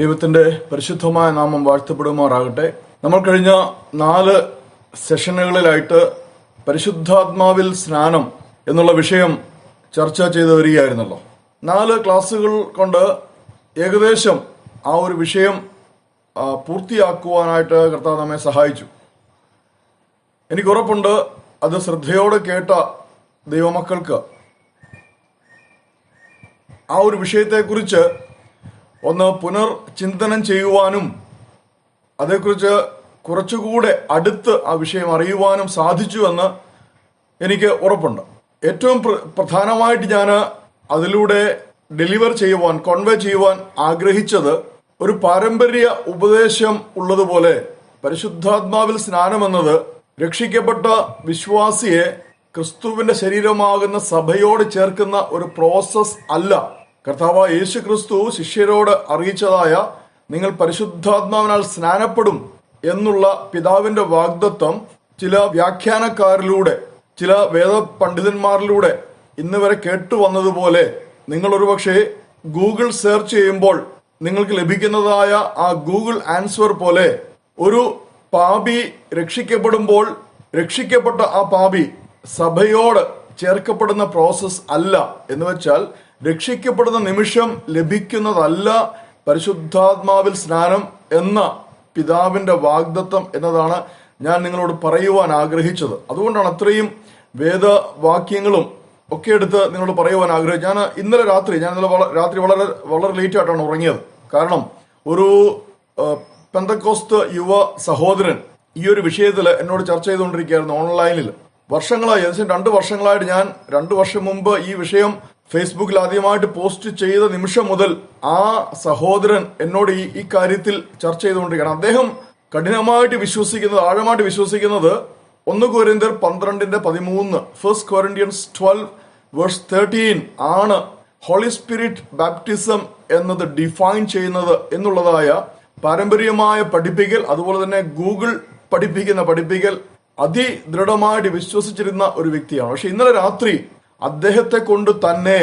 ദൈവത്തിന്റെ പരിശുദ്ധമായ നാമം വാഴ്ത്തപ്പെടുമാറാകട്ടെ. നമ്മൾ കഴിഞ്ഞ 4 സെഷനുകളിലായിട്ട് പരിശുദ്ധാത്മാവിൽ സ്നാനം എന്നുള്ള വിഷയം ചർച്ച ചെയ്തു വരികയായിരുന്നല്ലോ. 4 ക്ലാസ്സുകൾ കൊണ്ട് ഏകദേശം ആ ഒരു വിഷയം പൂർത്തിയാക്കുവാനായിട്ട് കർത്താവ് നമ്മെ സഹായിച്ചു. എനിക്ക് ഉറപ്പുണ്ട് അത് ശ്രദ്ധയോടെ കേട്ട ദൈവമക്കൾക്ക് ആ ഒരു വിഷയത്തെക്കുറിച്ച് ഒന്ന് പുനർചിന്തനം ചെയ്യുവാനും അതേക്കുറിച്ച് കുറച്ചുകൂടെ അടുത്ത് ആ വിഷയം അറിയുവാനും സാധിച്ചു എന്ന് എനിക്ക് ഉറപ്പുണ്ട്. ഏറ്റവും പ്രധാനമായിട്ട് ഞാൻ അതിലൂടെ കൺവേ ചെയ്യുവാൻ ആഗ്രഹിച്ചത് ഒരു പാരമ്പര്യ ഉപദേശം ഉള്ളതുപോലെ പരിശുദ്ധാത്മാവിൽ സ്നാനം എന്നത് രക്ഷിക്കപ്പെട്ട വിശ്വാസിയെ ക്രിസ്തുവിന്റെ ശരീരമാകുന്ന സഭയോട് ചേർക്കുന്ന ഒരു പ്രോസസ് അല്ല. കർത്താവായ യേശു ക്രിസ്തു ശിഷ്യരോട് അറിയിച്ചതായ നിങ്ങൾ പരിശുദ്ധാത്മാവിനാൽ സ്നാനപ്പെടും എന്നുള്ള പിതാവിന്റെ വാഗ്ദത്തം ചില വ്യാഖ്യാനക്കാരിലൂടെ, ചില വേദപണ്ഡിതന്മാരിലൂടെ ഇന്ന് വരെ കേട്ടുവന്നതുപോലെ നിങ്ങൾ ഒരുപക്ഷെ ഗൂഗിൾ സെർച്ച് ചെയ്യുമ്പോൾ നിങ്ങൾക്ക് ലഭിക്കുന്നതായ ആ ഗൂഗിൾ ആൻസർ പോലെ ഒരു പാപി രക്ഷിക്കപ്പെടുമ്പോൾ രക്ഷിക്കപ്പെട്ട ആ പാപി സഭയോട് ചേർക്കപ്പെടുന്ന പ്രോസസ് അല്ല. എന്ന് വെച്ചാൽ രക്ഷിക്കപ്പെടുന്ന നിമിഷം ലഭിക്കുന്നതല്ല പരിശുദ്ധാത്മാവിൽ സ്നാനം എന്ന പിതാവിന്റെ വാഗ്ദത്തം എന്നതാണ് ഞാൻ നിങ്ങളോട് പറയുവാൻ ആഗ്രഹിച്ചത്. അതുകൊണ്ടാണ് അത്രയും വേദവാക്യങ്ങളും ഒക്കെ എടുത്ത് നിങ്ങളോട് പറയുവാൻ ആഗ്രഹിച്ചത്. ഞാൻ ഇന്നലെ രാത്രി വളരെ ലേറ്റ് ആയിട്ടാണ് ഉറങ്ങിയത്. കാരണം ഒരു പെന്തക്കോസ്ത് യുവ സഹോദരൻ ഈ ഒരു വിഷയത്തിൽ എന്നോട് ചർച്ച ചെയ്തുകൊണ്ടിരിക്കുകയായിരുന്നു ഓൺലൈനിൽ. വർഷങ്ങളായി, ഏകദേശം 2 വർഷങ്ങളായിട്ട് ഞാൻ 2 വർഷം മുമ്പ് ഈ വിഷയം ഫേസ്ബുക്കിൽ ആദ്യമായിട്ട് പോസ്റ്റ് ചെയ്ത നിമിഷം മുതൽ ആ സഹോദരൻ എന്നോട് ഈ കാര്യത്തിൽ ചർച്ച ചെയ്തുകൊണ്ടിരിക്കുകയാണ്. അദ്ദേഹം കഠിനമായിട്ട് വിശ്വസിക്കുന്നത്, ആഴമായിട്ട് വിശ്വസിക്കുന്നത് 1 കൊരിന്ത്യർ 12:13 1 Corinthians 12:13 ആണ് ഹോളി സ്പിരിറ്റ് ബാപ്റ്റിസം എന്നത് ഡിഫൈൻ ചെയ്യുന്നത് എന്നുള്ളതായ പാരമ്പര്യമായ പഠിപ്പിക്കൽ, അതുപോലെ തന്നെ ഗൂഗിൾ പഠിപ്പിക്കൽ അതിദൃഢമായിട്ട് വിശ്വസിച്ചിരുന്ന ഒരു വ്യക്തിയാണ്. പക്ഷെ ഇന്നലെ രാത്രി അദ്ദേഹത്തെ കൊണ്ട് തന്നെ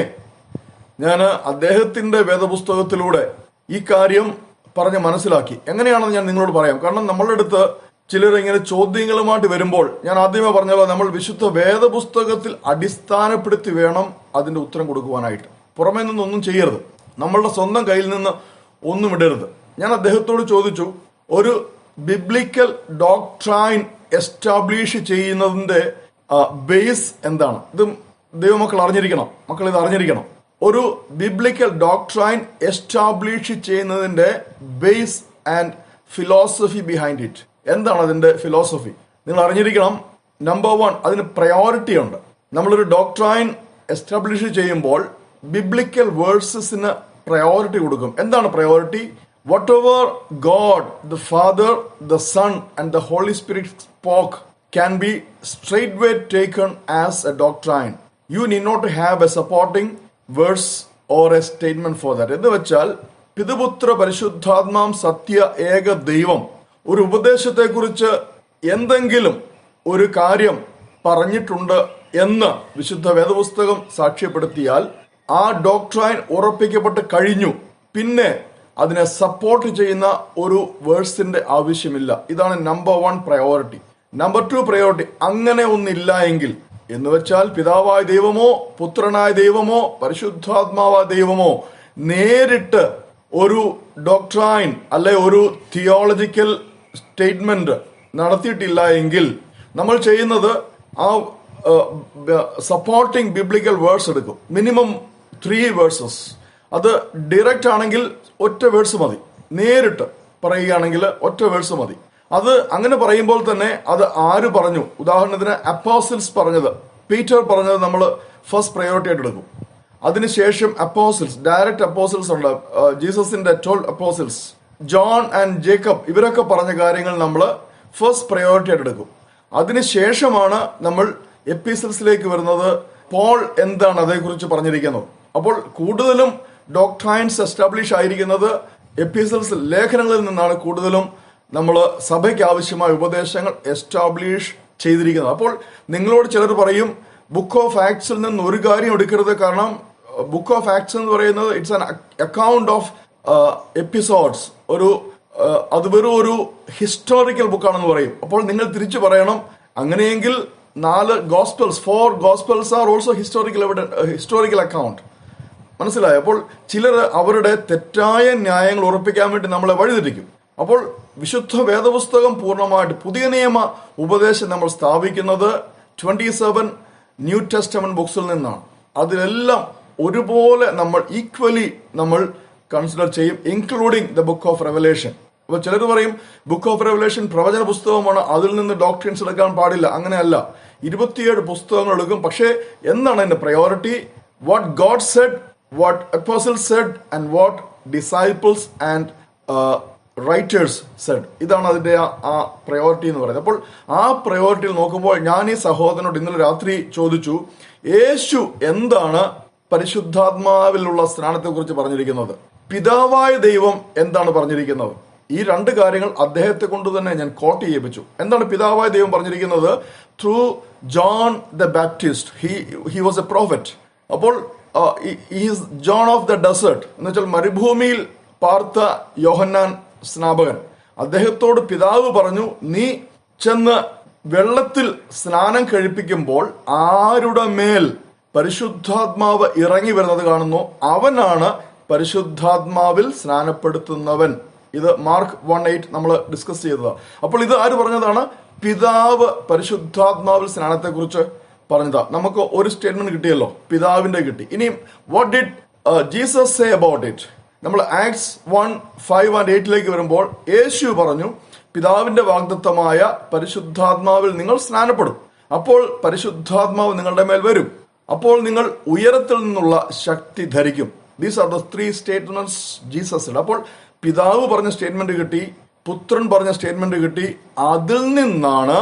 ഞാൻ അദ്ദേഹത്തിന്റെ വേദപുസ്തകത്തിലൂടെ ഈ കാര്യം പറഞ്ഞ് മനസ്സിലാക്കി. എങ്ങനെയാണെന്ന് ഞാൻ നിങ്ങളോട് പറയാം. കാരണം നമ്മളുടെ അടുത്ത് ചിലർ ഇങ്ങനെ ചോദ്യങ്ങളുമായിട്ട് വരുമ്പോൾ ഞാൻ ആദ്യമേ പറഞ്ഞല്ലോ, നമ്മൾ വിശുദ്ധ വേദപുസ്തകത്തിൽ അടിസ്ഥാനപ്പെടുത്തി വേണം അതിന്റെ ഉത്തരം കൊടുക്കുവാനായിട്ട്. പുറമേ നിന്നൊന്നും ചെയ്യരുത്, നമ്മളുടെ സ്വന്തം കയ്യിൽ നിന്ന് ഒന്നും ഇടരുത്. ഞാൻ അദ്ദേഹത്തോട് ചോദിച്ചു, ഒരു ബിബ്ലിക്കൽ ഡോക്ട്രൈൻ എസ്റ്റാബ്ലിഷ് ചെയ്യുന്നതിന്റെ ബേസ് എന്താണ്? ഇത് ദൈവമക്കൾ അറിഞ്ഞിരിക്കണം, മക്കൾ ഇത് അറിഞ്ഞിരിക്കണം. ഒരു ബിബ്ലിക്കൽ ഡോക്ട്രൈൻ എസ്റ്റാബ്ലിഷ് ചെയ്യുന്നതിന്റെ base and philosophy behind it. എന്താണ് അതിന്റെ ഫിലോസഫി? നിങ്ങൾ അറിഞ്ഞിരിക്കണം. നമ്പർ 1, അതിന് പ്രയോറിറ്റി ഉണ്ട്. നമ്മളൊരു ഡോക്ട്രൈൻ എസ്റ്റാബ്ലിഷ് ചെയ്യുമ്പോൾ ബിബ്ലിക്കൽ വേഴ്സസിന് പ്രയോറിറ്റി കൊടുക്കും. എന്താണ് priority? Whatever God, the Father, the Son and the Holy Spirit spoke can be straightway taken as a doctrine. You need not have a supporting verse or a statement for that. എന്ന് വെച്ചാൽ പിതൃപുത്ര പരിശുദ്ധാത്മാം സത്യ ഏക ദൈവം ഒരു ഉപദേശത്തെക്കുറിച്ച് എന്തെങ്കിലും ഒരു കാര്യം പറഞ്ഞിട്ടുണ്ട് എന്ന് വിശുദ്ധ വേദപുസ്തകം സാക്ഷ്യപ്പെടുത്തിയാൽ ആ ഡോക്ട്രൈൻ ഉറപ്പിക്കപ്പെട്ട് കഴിഞ്ഞു. പിന്നെ അതിനെ സപ്പോർട്ട് ചെയ്യുന്ന ഒരു വേഴ്സിന്റെ ആവശ്യമില്ല. ഇതാണ് നമ്പർ 1 പ്രയോറിറ്റി. നമ്പർ 2 പ്രയോറിറ്റി, അങ്ങനെ ഒന്നില്ല എങ്കിൽ, എന്ന് വെച്ചാൽ പിതാവായ ദൈവമോ പുത്രനായ ദൈവമോ പരിശുദ്ധാത്മാവായ ദൈവമോ നേരിട്ട് ഒരു ഡോക്ട്രൈൻ അല്ലെ ഒരു തിയോളജിക്കൽ സ്റ്റേറ്റ്മെന്റ് നടത്തിയിട്ടില്ല എങ്കിൽ നമ്മൾ ചെയ്യുന്നത് ആ സപ്പോർട്ടിംഗ് ബിബ്ലിക്കൽ വേഴ്സ് എടുക്കും. Minimum 3 versus. അത് ഡയറക്റ്റ് ആണെങ്കിൽ ഒറ്റ വേഴ്സ് മതി, നേരിട്ട് പറയുകയാണെങ്കിൽ ഒറ്റ വേഴ്സ് മതി. അത് അങ്ങനെ പറയുമ്പോൾ തന്നെ അത് ആര് പറഞ്ഞു, ഉദാഹരണത്തിന് അപ്പോസിൽസ് പറഞ്ഞത്, പീറ്റർ പറഞ്ഞത് നമ്മൾ ഫസ്റ്റ് പ്രയോറിറ്റി ആയിട്ട് എടുക്കും. അതിനുശേഷം അപ്പോസിൽസ്, ഡയറക്റ്റ് അപ്പോസിൽസ് ഉണ്ട്, ജീസസിന്റെ 12 അപ്പോസിൽസ്, ജോൺ ആൻഡ് ജേക്കബ്, ഇവരൊക്കെ പറഞ്ഞ കാര്യങ്ങൾ നമ്മൾ ഫസ്റ്റ് പ്രയോറിറ്റി ആയിട്ട് എടുക്കും. അതിനുശേഷമാണ് നമ്മൾ എപ്പിസൽസിലേക്ക് വരുന്നത്. പോൾ എന്താണ് അതേക്കുറിച്ച് പറഞ്ഞിരിക്കുന്നത്? അപ്പോൾ കൂടുതലും ഡോക്ട്രൈൻസ് എസ്റ്റാബ്ലിഷ് ആയിരിക്കുന്നത് എപ്പിസൽസ്, ലേഖനങ്ങളിൽ നിന്നാണ് കൂടുതലും നമ്മൾ സഭയ്ക്ക് ആവശ്യമായ ഉപദേശങ്ങൾ എസ്റ്റാബ്ലിഷ് ചെയ്തിരിക്കുന്നത്. അപ്പോൾ നിങ്ങളോട് ചിലർ പറയും ബുക്ക് ഓഫ് ആക്ട്സിൽ നിന്ന് ഒരു കാര്യം എടുക്കരുത്, കാരണം ബുക്ക് ഓഫ് ആക്ട്സ് എന്ന് പറയുന്നത് it's an account of episodes, അത് വെറും ഒരു ഹിസ്റ്റോറിക്കൽ ബുക്കാണെന്ന് പറയും. അപ്പോൾ നിങ്ങൾ തിരിച്ചു പറയണം, അങ്ങനെയെങ്കിൽ 4 gospels, 4 gospels are also historical account. മനസ്സിലായോ? അപ്പോൾ ചിലർ അവരുടെ തെറ്റായ ന്യായങ്ങൾ ഉറപ്പിക്കാൻ വേണ്ടി നമ്മളെ വഴിതെറ്റിക്കും. അപ്പോൾ വിശുദ്ധ വേദപുസ്തകം പൂർണ്ണമായിട്ട് പുതിയ നിയമ ഉപദേശം നമ്മൾ സ്ഥാപിക്കുന്നത് 27 ന്യൂ ടെസ്റ്റമെന്റ് ബുക്സിൽ നിന്നാണ്. അതിലെല്ലാം ഒരുപോലെ നമ്മൾ ഈക്വലി നമ്മൾ കൺസിഡർ ചെയ്യും, including the book of revelation. അപ്പൊ ചിലർ പറയും ബുക്ക് ഓഫ് റെവലേഷൻ പ്രവചന പുസ്തകമാണ്, അതിൽ നിന്ന് ഡോക്ട്രിൻസ് എടുക്കാൻ പാടില്ല. അങ്ങനെയല്ല, 27 പുസ്തകങ്ങൾ എടുക്കും. പക്ഷേ എന്താണ് അതിന്റെ priority? What God said, what apostles said, and what disciples and writers said. ഇതാണ് അതിന്റെ ആ പ്രയോറിറ്റി എന്ന് പറയുന്നത്. അപ്പോൾ ആ പ്രയോറിറ്റിയിൽ നോക്കുമ്പോൾ ഞാൻ ഈ സഹോദരനോട് ഇന്നലെ രാത്രി ചോദിച്ചു, യേശു എന്താണ് പരിശുദ്ധാത്മാവിലുള്ള സ്നാനത്തെ കുറിച്ച് പറഞ്ഞിരിക്കുന്നത്, പിതാവായ ദൈവം എന്താണ് പറഞ്ഞിരിക്കുന്നത്? ഈ 2 കാര്യങ്ങൾ അദ്ദേഹത്തെ കൊണ്ട് തന്നെ ഞാൻ കോട്ട് ചെയ്യിപ്പിച്ചു. എന്താണ് പിതാവായ ദൈവം പറഞ്ഞിരിക്കുന്നത്? Through John the Baptist, he was a prophet. അപ്പോൾ is John of the desert എന്ന് വെച്ചാൽ മരുഭൂമിയിൽ പാർത്ത യോഹന്നാൻ സ്നാപകൻ. അദ്ദേഹത്തോട് പിതാവ് പറഞ്ഞു, നീ ചെന്ന് വെള്ളത്തിൽ സ്നാനം കഴിപ്പിക്കുമ്പോൾ ആരുടെ മേൽ പരിശുദ്ധാത്മാവ് ഇറങ്ങി വരുന്നത് കാണുന്നു, അവനാണ് പരിശുദ്ധാത്മാവിൽ സ്നാനപ്പെടുത്തുന്നവൻ. ഇത് മാർക്ക് 1:8 നമ്മൾ ഡിസ്കസ് ചെയ്തതാണ്. അപ്പോൾ ഇത് ആര് പറഞ്ഞതാണ്? പിതാവ് പരിശുദ്ധാത്മാവിൽ സ്നാനത്തെ കുറിച്ച് പറഞ്ഞതാ. നമുക്ക് ഒരു സ്റ്റേറ്റ്മെന്റ് കിട്ടിയല്ലോ, പിതാവിന്റെ കിട്ടി. ഇനിയും what did Jesus say about it? നമ്മൾ ആക്ട്സ് 1:5-8 വരുമ്പോൾ യേശു പറഞ്ഞു, പിതാവിന്റെ വാഗ്ദത്തമായ പരിശുദ്ധാത്മാവിൽ നിങ്ങൾ സ്നാനപ്പെടും, അപ്പോൾ പരിശുദ്ധാത്മാവ് നിങ്ങളുടെ മേൽ വരും, അപ്പോൾ നിങ്ങൾ ഉയരത്തിൽ നിന്നുള്ള ശക്തി ധരിക്കും. These are the 3 statements Jesus. അപ്പോൾ പിതാവ് പറഞ്ഞ സ്റ്റേറ്റ്മെന്റ് കിട്ടി, പുത്രൻ പറഞ്ഞ സ്റ്റേറ്റ്മെന്റ് കിട്ടി. അതിൽ നിന്നാണ്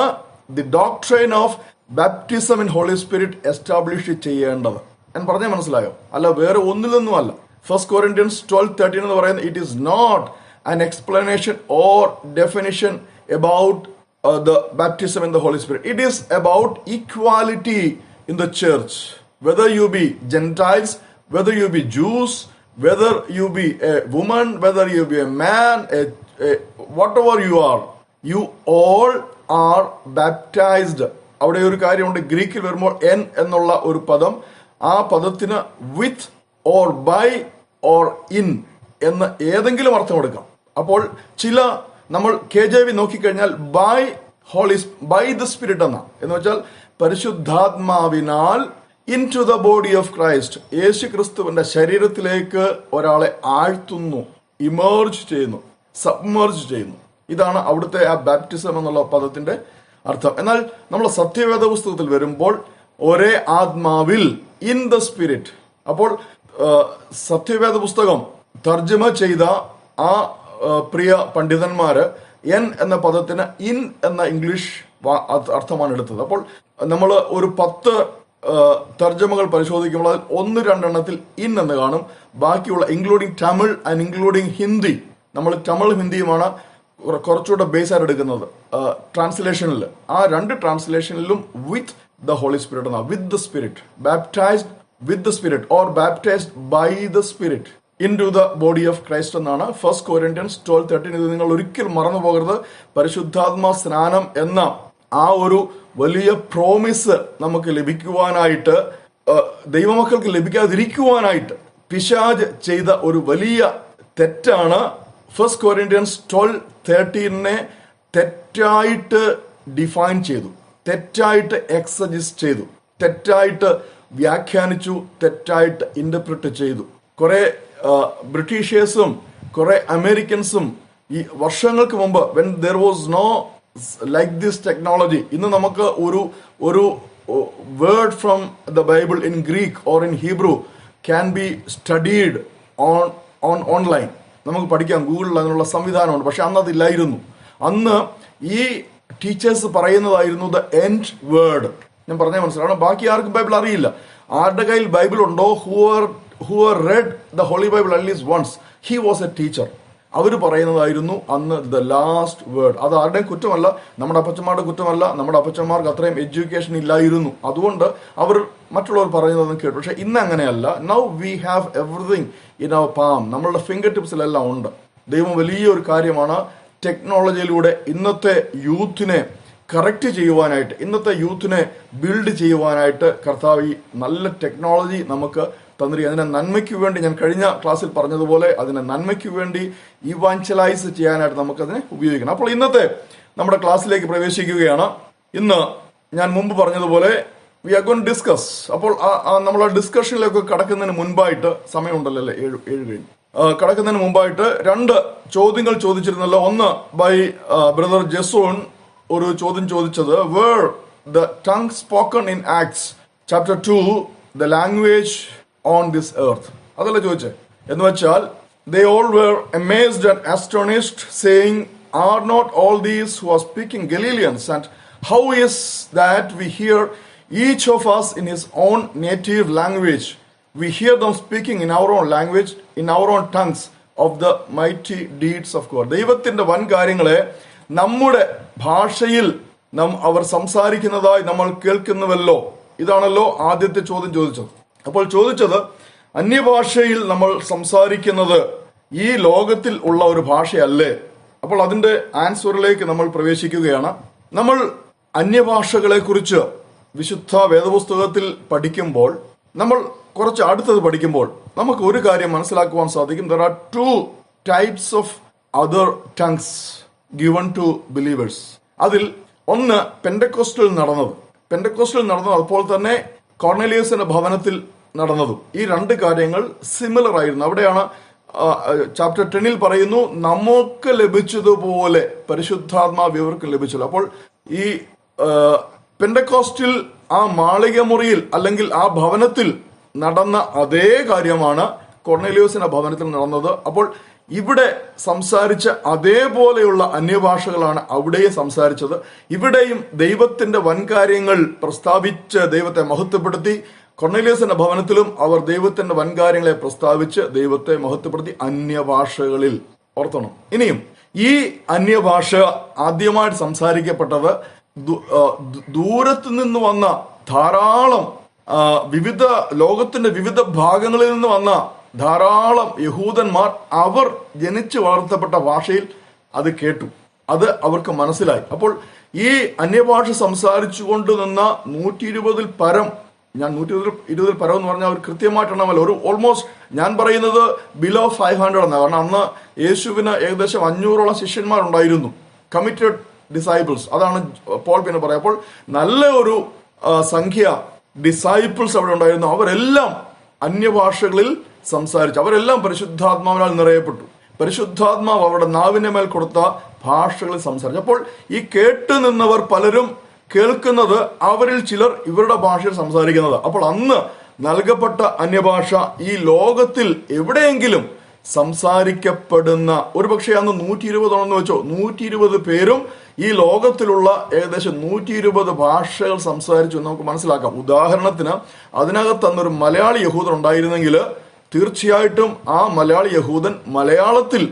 the doctrine of baptism in holy Spirit establish ചെയ്യേണ്ടത്. ഞാൻ പറഞ്ഞാൽ മനസ്സിലായോ? അല്ല, വേറെ ഒന്നിൽ നിന്നും അല്ല. 1 Corinthians 12:13 എന്ന് പറയുന്നത് it is not an explanation or definition about the baptism in the holy Spirit. It is about equality in the church, whether you be Gentiles, whether you be Jews, whether you be a woman, whether you be a man, whatever you are, you all are baptized. അവിടെ ഒരു കാര്യമുണ്ട്, ഗ്രീക്കിൽ വരുമ്പോൾ N എന്നുള്ള ഒരു പദം, ആ പദത്തിന് with or by or in എന്ന് ഏതെങ്കിലും അർത്ഥം എടുക്കാം. അപ്പോൾ ചില നമ്മൾ KJV നോക്കിക്കഴിഞ്ഞാൽ ബൈ ദ സ്പിരിറ്റ് എന്ന് വെച്ചാൽ പരിശുദ്ധാത്മാവിനാൽ into the body of Christ, യേശു ക്രിസ്തുവിന്റെ ശരീരത്തിലേക്ക് ഒരാളെ ആഴ്ത്തുന്നു, ഇമേർജ് ചെയ്യുന്നു, സബ്മേർജ് ചെയ്യുന്നു. ഇതാണ് അവിടുത്തെ ആ ബാപ്റ്റിസം എന്നുള്ള പദത്തിന്റെ അർത്ഥം. എന്നാൽ നമ്മൾ സത്യവേദ പുസ്തകത്തിൽ വരുമ്പോൾ ഒരേ ആത്മാവിൽ, ഇൻ ദ സ്പിരിറ്റ്. അപ്പോൾ സത്യവേദ പുസ്തകം തർജ്ജമ ചെയ്ത ആ പ്രിയ പണ്ഡിതന്മാര് എൻ എന്ന പദത്തിന് ഇൻ എന്ന ഇംഗ്ലീഷ് അർത്ഥമാണ് എടുത്തത്. അപ്പോൾ നമ്മൾ ഒരു 10 തർജ്ജമകൾ പരിശോധിക്കുമ്പോൾ അതിൽ 1-2 എണ്ണത്തിൽ ഇൻ എന്ന് കാണും. ബാക്കിയുള്ള including Tamil and including Hindi, നമ്മൾ തമിഴ് ഹിന്ദിയുമാണ് കുറച്ചുകൂടെ ബേസ് ആയിട്ട് എടുക്കുന്നത് ട്രാൻസ്ലേഷനിൽ. ആ 2 ട്രാൻസ്ലേഷനിലും വിത്ത് ദ ഹോളി സ്പിരിറ്റ് എന്നാണ്, with the Spirit, baptized with the Spirit or baptized by the Spirit into the body of Christ എന്നാണ് 1 Corinthians 12:13. ഇത് നിങ്ങൾ ഒരിക്കലും മറന്നു പോകരുത്. പരിശുദ്ധാത്മാ സ്നാനം എന്ന ആ ഒരു വലിയ പ്രോമിസ് നമുക്ക് ലഭിക്കുവാനായിട്ട്, ദൈവമക്കൾക്ക് ലഭിക്കാതിരിക്കുവാനായിട്ട് പിശാച് ചെയ്ത ഒരു വലിയ തെറ്റാണ് 1 Corinthians 12:13 തെറ്റായിട്ട് ഡിഫൈൻ ചെയ്തു, തെറ്റായിട്ട് എക്സജസ്റ്റ് ചെയ്തു, തെറ്റായിട്ട് വ്യാഖ്യാനിച്ചു, തെറ്റായിട്ട് ഇന്റർപ്രിറ്റ് ചെയ്തു. കുറെ ബ്രിട്ടീഷേഴ്സും കുറെ അമേരിക്കൻസും ഈ വർഷങ്ങൾക്ക് മുമ്പ് when there was no like this technology, ഇന്ന് നമുക്ക് ഒരു word from the Bible in Greek or in Hebrew can be studied online. നമുക്ക് പഠിക്കാം, ഗൂഗിളിൽ അതിനുള്ള സംവിധാനമുണ്ട്. പക്ഷെ അന്ന് അതില്ലായിരുന്നു. അന്ന് ഈ ടീച്ചേഴ്സ് പറയുന്നതായിരുന്നു ദ എൻഡ് വേർഡ്. ഞാൻ പറഞ്ഞാൽ മനസ്സിലാണ്. ബാക്കി ആർക്കും ബൈബിൾ അറിയില്ല. ആരുടെ കയ്യിൽ ബൈബിൾ ഉണ്ടോ, who read the Holy Bible at least once, he was a teacher. അവർ പറയുന്നതായിരുന്നു അന്ന് ദ ലാസ്റ്റ് വേർഡ്. അത് ആരുടെയും കുറ്റമല്ല, നമ്മുടെ അപ്പച്ചന്മാരുടെ കുറ്റമല്ല. നമ്മുടെ അപ്പച്ചന്മാർക്ക് അത്രയും എഡ്യൂക്കേഷൻ ഇല്ലായിരുന്നു, അതുകൊണ്ട് അവർ മറ്റുള്ളവർ പറയുന്നതെന്ന് കേട്ടു. പക്ഷെ ഇന്ന് അങ്ങനെയല്ല. Now we have everything in our palm. നമ്മളുടെ ഫിംഗർ ടിപ്സിലെല്ലാം ഉണ്ട്. ദൈവം വലിയൊരു കാര്യമാണ്. ടെക്നോളജിയിലൂടെ ഇന്നത്തെ യൂത്തിനെ കറക്റ്റ് ചെയ്യുവാനായിട്ട്, ഇന്നത്തെ യൂത്തിനെ ബിൽഡ് ചെയ്യുവാനായിട്ട് കർത്താവ് ഈ നല്ല ടെക്നോളജി നമുക്ക് തന്നിരിക്കും. അതിനെ നന്മയ്ക്ക് വേണ്ടി, ഞാൻ കഴിഞ്ഞ ക്ലാസ്സിൽ പറഞ്ഞതുപോലെ, അതിനെ നന്മയ്ക്ക് വേണ്ടി ഇവാഞ്ചലൈസ് ചെയ്യാനായിട്ട് നമുക്കതിനെ ഉപയോഗിക്കണം. അപ്പോൾ ഇന്നത്തെ നമ്മുടെ ക്ലാസ്സിലേക്ക് പ്രവേശിക്കുകയാണ്. ഇന്ന് ഞാൻ മുമ്പ് പറഞ്ഞതുപോലെ വി ആർ ഗോയിങ് ഡിസ്കസ്. അപ്പോൾ നമ്മൾ ഡിസ്കഷനിലേക്ക് കടക്കുന്നതിന് മുൻപായിട്ട്, സമയമുണ്ടല്ലോ അല്ലേ, 7 കഴിഞ്ഞു, കടക്കുന്നതിന് മുമ്പായിട്ട് 2 ചോദ്യങ്ങൾ ചോദിച്ചിരുന്നല്ലോ. ഒന്ന് ബൈ ബ്രദർ ജെസോൺ ഒരു ചോദ്യം ചോദിച്ചത്, where the tongue spoken in Acts chapter 2 the language on this earth. അതല്ല ചോദിച്ചേ. എന്ന് വെച്ചാൽ they all were amazed and astonished, saying, are not all these who are speaking Galileans? And how is that we hear each of us in his own native language? We hear them speaking in our own language, in our own tongues, of the mighty deeds of God. ദൈവത്തിന്റെ വൻ കാര്യങ്ങളെ നമ്മുടെ ഭാഷയിൽ അവർ സംസാരിക്കുന്നതായി നമ്മൾ കേൾക്കുന്നുവല്ലോ. ഇതാണല്ലോ ആദ്യത്തെ ചോദ്യം ചോദിച്ചത്. അപ്പോൾ ചോദിച്ചത്, അന്യഭാഷയിൽ നമ്മൾ സംസാരിക്കുന്നത് ഈ ലോകത്തിൽ ഉള്ള ഒരു ഭാഷയല്ലേ? അപ്പോൾ അതിന്റെ ആൻസറിലേക്ക് നമ്മൾ പ്രവേശിക്കുകയാണ്. നമ്മൾ അന്യഭാഷകളെ കുറിച്ച് വിശുദ്ധ വേദപുസ്തകത്തിൽ പഠിക്കുമ്പോൾ, നമ്മൾ കുറച്ച് അടുത്തത് പഠിക്കുമ്പോൾ നമുക്ക് ഒരു കാര്യം മനസ്സിലാക്കുവാൻ സാധിക്കും. there are 2 types of other tongues given to believers. അതിൽ ഒന്ന് പെന്തക്കോസ്റ്റിൽ നടന്നത്, അപ്പോൾ തന്നെ കോർണേലിയസിന്റെ ഭവനത്തിൽ നടന്നതും. ഈ 2 കാര്യങ്ങൾ സിമിലർ ആയിരുന്നു. അവിടെയാണ് ചാപ്റ്റർ 10 പറയുന്നു, നമുക്ക് ലഭിച്ചതുപോലെ പരിശുദ്ധാത്മാവ് ഇവർക്ക് ലഭിച്ചല്ലോ. അപ്പോൾ ഈ പെന്തക്കോസ്റ്റിൽ ആ മാളികമുറിയിൽ അല്ലെങ്കിൽ ആ ഭവനത്തിൽ നടന്ന അതേ കാര്യമാണ് കൊർണേലിയോസിന്റെ ഭവനത്തിൽ നടന്നത്. അപ്പോൾ ഇവിടെ സംസാരിച്ച അതേപോലെയുള്ള അന്യഭാഷകളാണ് അവിടെയും സംസാരിച്ചത്. ഇവിടെയും ദൈവത്തിന്റെ വൻകാര്യങ്ങൾ പ്രസ്താവിച്ച് ദൈവത്തെ മഹത്വപ്പെടുത്തി. കൊർണേലിയോസിന്റെ ഭവനത്തിലും അവർ ദൈവത്തിന്റെ വൻകാര്യങ്ങളെ പ്രസ്താവിച്ച് ദൈവത്തെ മഹത്വപ്പെടുത്തി അന്യഭാഷകളിൽ. ഓർത്തണം. ഇനിയും ഈ അന്യഭാഷ ആദ്യമായിട്ട് സംസാരിക്കപ്പെട്ടത് ദൂരത്ത് നിന്ന് വന്ന ധാരാളം ലോകത്തിന്റെ വിവിധ ഭാഗങ്ങളിൽ നിന്ന് വന്ന ധാരാളം യഹൂദന്മാർ അവർ ജനിച്ചു വളർത്തപ്പെട്ട ഭാഷയിൽ അത് കേട്ടു, അത് അവർക്ക് മനസ്സിലായി. അപ്പോൾ ഈ അന്യഭാഷ സംസാരിച്ചു കൊണ്ട് നിന്ന 120 പരം, ഞാൻ 120 പരം എന്ന് പറഞ്ഞാൽ അവർ കൃത്യമായിട്ടെണ്ണമല്ല, ഒരു ഓൾമോസ്റ്റ് ഞാൻ പറയുന്നത് ബിലോ 500 എന്നാണ്. കാരണം അന്ന് യേശുവിന് ഏകദേശം 500ഓളം ശിഷ്യന്മാരുണ്ടായിരുന്നു, കമ്മിറ്റഡ് ഡിസൈപ്പിൾസ്. അതാണ് പോൾ പിന്നെ പറയാം. അപ്പോൾ നല്ല ഒരു സംഖ്യ ഡിസൈപ്പിൾസ് അവിടെ ഉണ്ടായിരുന്നു. അവരെല്ലാം അന്യഭാഷകളിൽ സംസാരിച്ചു. അവരെല്ലാം പരിശുദ്ധാത്മാവിനാൽ നിറയപ്പെട്ടു. പരിശുദ്ധാത്മാവ് അവരുടെ നാവിന്റെ മേൽ കൊടുത്ത ഭാഷകളിൽ സംസാരിച്ചു. അപ്പോൾ ഈ കേട്ടു നിന്നവർ പലരും കേൾക്കുന്നത് അവരിൽ ചിലർ ഇവരുടെ ഭാഷയിൽ സംസാരിക്കുന്നത്. അപ്പോൾ അന്ന് നൽകപ്പെട്ട അന്യഭാഷ ഈ ലോകത്തിൽ എവിടെയെങ്കിലും സംസാരിക്കപ്പെടുന്ന, ഒരുപക്ഷെ അന്ന് 120 വെച്ചോ, 120 പേരും ഈ ലോകത്തിലുള്ള ഏകദേശം 120 ഭാഷകൾ സംസാരിച്ചു എന്ന് നമുക്ക് മനസ്സിലാക്കാം. ഉദാഹരണത്തിന് അതിനകത്ത് അന്നൊരു മലയാളി യഹൂദൻ ഉണ്ടായിരുന്നെങ്കിൽ തീർച്ചയായിട്ടും ആ മലയാളി യഹൂദൻ മലയാളത്തിൽ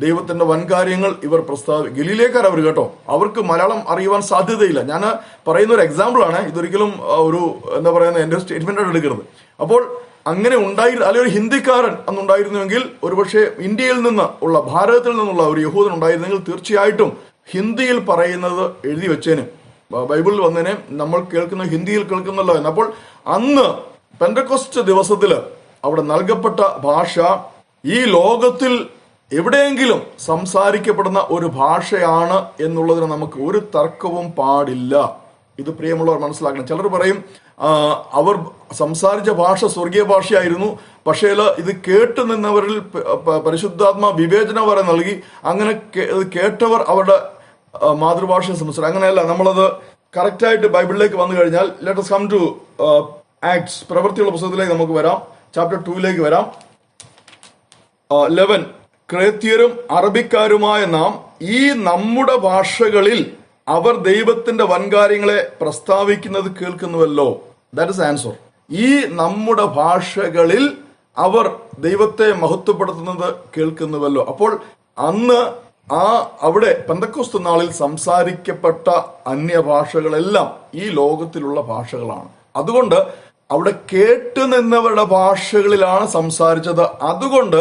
ദൈവത്തിന്റെ വൻകാര്യങ്ങൾ ഇവർ ഗലീലേക്കാർ അവർ കേട്ടോ. അവർക്ക് മലയാളം അറിയുവാൻ സാധ്യതയില്ല. ഞാൻ പറയുന്ന ഒരു എക്സാമ്പിൾ ആണ്, ഇതൊരിക്കലും ഒരു എന്താ പറയുന്ന എന്റെ സ്റ്റേറ്റ്മെന്റ് ആയിട്ട് എടുക്കരുത്. അപ്പോൾ അങ്ങനെ അല്ലെങ്കിൽ ഒരു ഹിന്ദിക്കാരൻ അന്നുണ്ടായിരുന്നുവെങ്കിൽ, ഒരുപക്ഷെ ഇന്ത്യയിൽ നിന്ന് ഉള്ള, ഭാരതത്തിൽ നിന്നുള്ള ഒരു യഹൂദൻ ഉണ്ടായിരുന്നെങ്കിൽ തീർച്ചയായിട്ടും ഹിന്ദിയിൽ പറയുന്നത് എഴുതി വെച്ചേന്, ബൈബിളിൽ വന്നതിനെ നമ്മൾ കേൾക്കുന്ന ഹിന്ദിയിൽ കേൾക്കുന്നല്ലോ എന്ന്. അപ്പോൾ അന്ന് പെന്തക്കോസ്റ്റ് ദിവസത്തില് അവിടെ നൽകപ്പെട്ട ഭാഷ ഈ ലോകത്തിൽ എവിടെയെങ്കിലും സംസാരിക്കപ്പെടുന്ന ഒരു ഭാഷയാണ് എന്നുള്ളതിന് നമുക്ക് ഒരു തർക്കവും പാടില്ല. ഇത് പ്രിയമുള്ളവർ മനസ്സിലാക്കണം. ചിലർ പറയും അവർ സംസാരിച്ച ഭാഷ സ്വർഗീയ ഭാഷയായിരുന്നു, പക്ഷേ ഇത് കേട്ടു നിന്നവരിൽ പരിശുദ്ധാത്മാ വിവേചനം വരെ നൽകി, അങ്ങനെ കേട്ടവർ അവരുടെ മാതൃഭാഷ സംസാരിച്ചു. അങ്ങനെയല്ല. നമ്മളത് കറക്റ്റായിട്ട് ബൈബിളിലേക്ക് വന്നു കഴിഞ്ഞാൽ, let us come to Acts, പ്രവൃത്തിയുള്ള പുസ്തകത്തിലേക്ക് നമുക്ക് വരാം. ചാപ്റ്റർ 2 വരാം. 11 ക്രേത്യരും അറബിക്കാരുമായ നാം ഈ നമ്മുടെ ഭാഷകളിൽ അവർ ദൈവത്തിന്റെ വൻകാര്യങ്ങളെ പ്രസ്താവിക്കുന്നത് കേൾക്കുന്നുവല്ലോ. That is answer. ഈ നമ്മുടെ ഭാഷകളിൽ അവർ ദൈവത്തെ മഹത്വപ്പെടുത്തുന്നത് കേൾക്കുന്നുവല്ലോ. അപ്പോൾ അന്ന് അവിടെ പെന്തക്കോസ്ത് നാളിൽ സംസാരിക്കപ്പെട്ട അന്യഭാഷകളെല്ലാം ഈ ലോകത്തിലുള്ള ഭാഷകളാണ്. അതുകൊണ്ട് അവിടെ കേട്ടുനിന്നവരുടെ ഭാഷകളിലാണ് സംസാരിച്ചത്. അതുകൊണ്ട്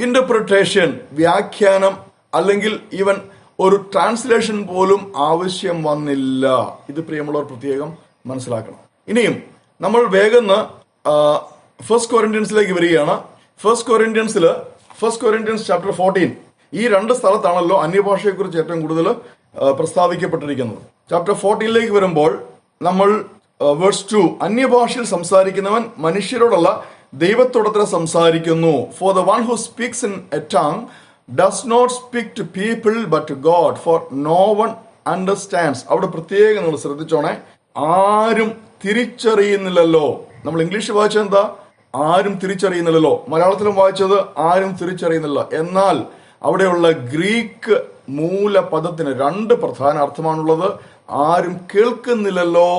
ഇന്റർപ്രിട്ടേഷൻ, വ്യാഖ്യാനം അല്ലെങ്കിൽ ഈവൻ ഒരു ട്രാൻസ്ലേഷൻ പോലും ആവശ്യം വന്നില്ല. ഇത് പ്രിയമുള്ളവർ പ്രത്യേകം മനസ്സിലാക്കണം. ഇനിയും നമ്മൾ വേഗം ഫസ്റ്റ് കൊരിന്ത്യൻസിലേക്ക് വരികയാണ്. ഫസ്റ്റ് കൊരിന്ത്യൻസ് ചാപ്റ്റർ 14, ഈ 2 സ്ഥലത്താണല്ലോ അന്യഭാഷയെക്കുറിച്ച് ഏറ്റവും കൂടുതൽ പ്രസ്താവിക്കപ്പെട്ടിരിക്കുന്നത്. ചാപ്റ്റർ 14 വരുമ്പോൾ നമ്മൾ വേഴ്സ് 2, അന്യഭാഷയിൽ സംസാരിക്കുന്നവൻ മനുഷ്യരോടല്ല ദൈവത്തോടത്ര സംസാരിക്കുന്നു. For the one who speaks in A tongue does not speak to people but to God, for no one understands. അവിടെ പ്രത്യേകം നിങ്ങൾ ശ്രദ്ധിച്ചോണേ, ആരും തിരിച്ചറിയുന്നില്ലല്ലോ. നമ്മൾ ഇംഗ്ലീഷ് വായിച്ചത് എന്താ? ആരും തിരിച്ചറിയുന്നില്ലല്ലോ. മലയാളത്തിലും വായിച്ചത് ആരും തിരിച്ചറിയുന്നില്ല. എന്നാൽ അവിടെയുള്ള ഗ്രീക്ക് മൂലപദത്തിന് 2 പ്രധാന അർത്ഥമാണുള്ളത്. ആരും കേൾക്കുന്നില്ലല്ലോ,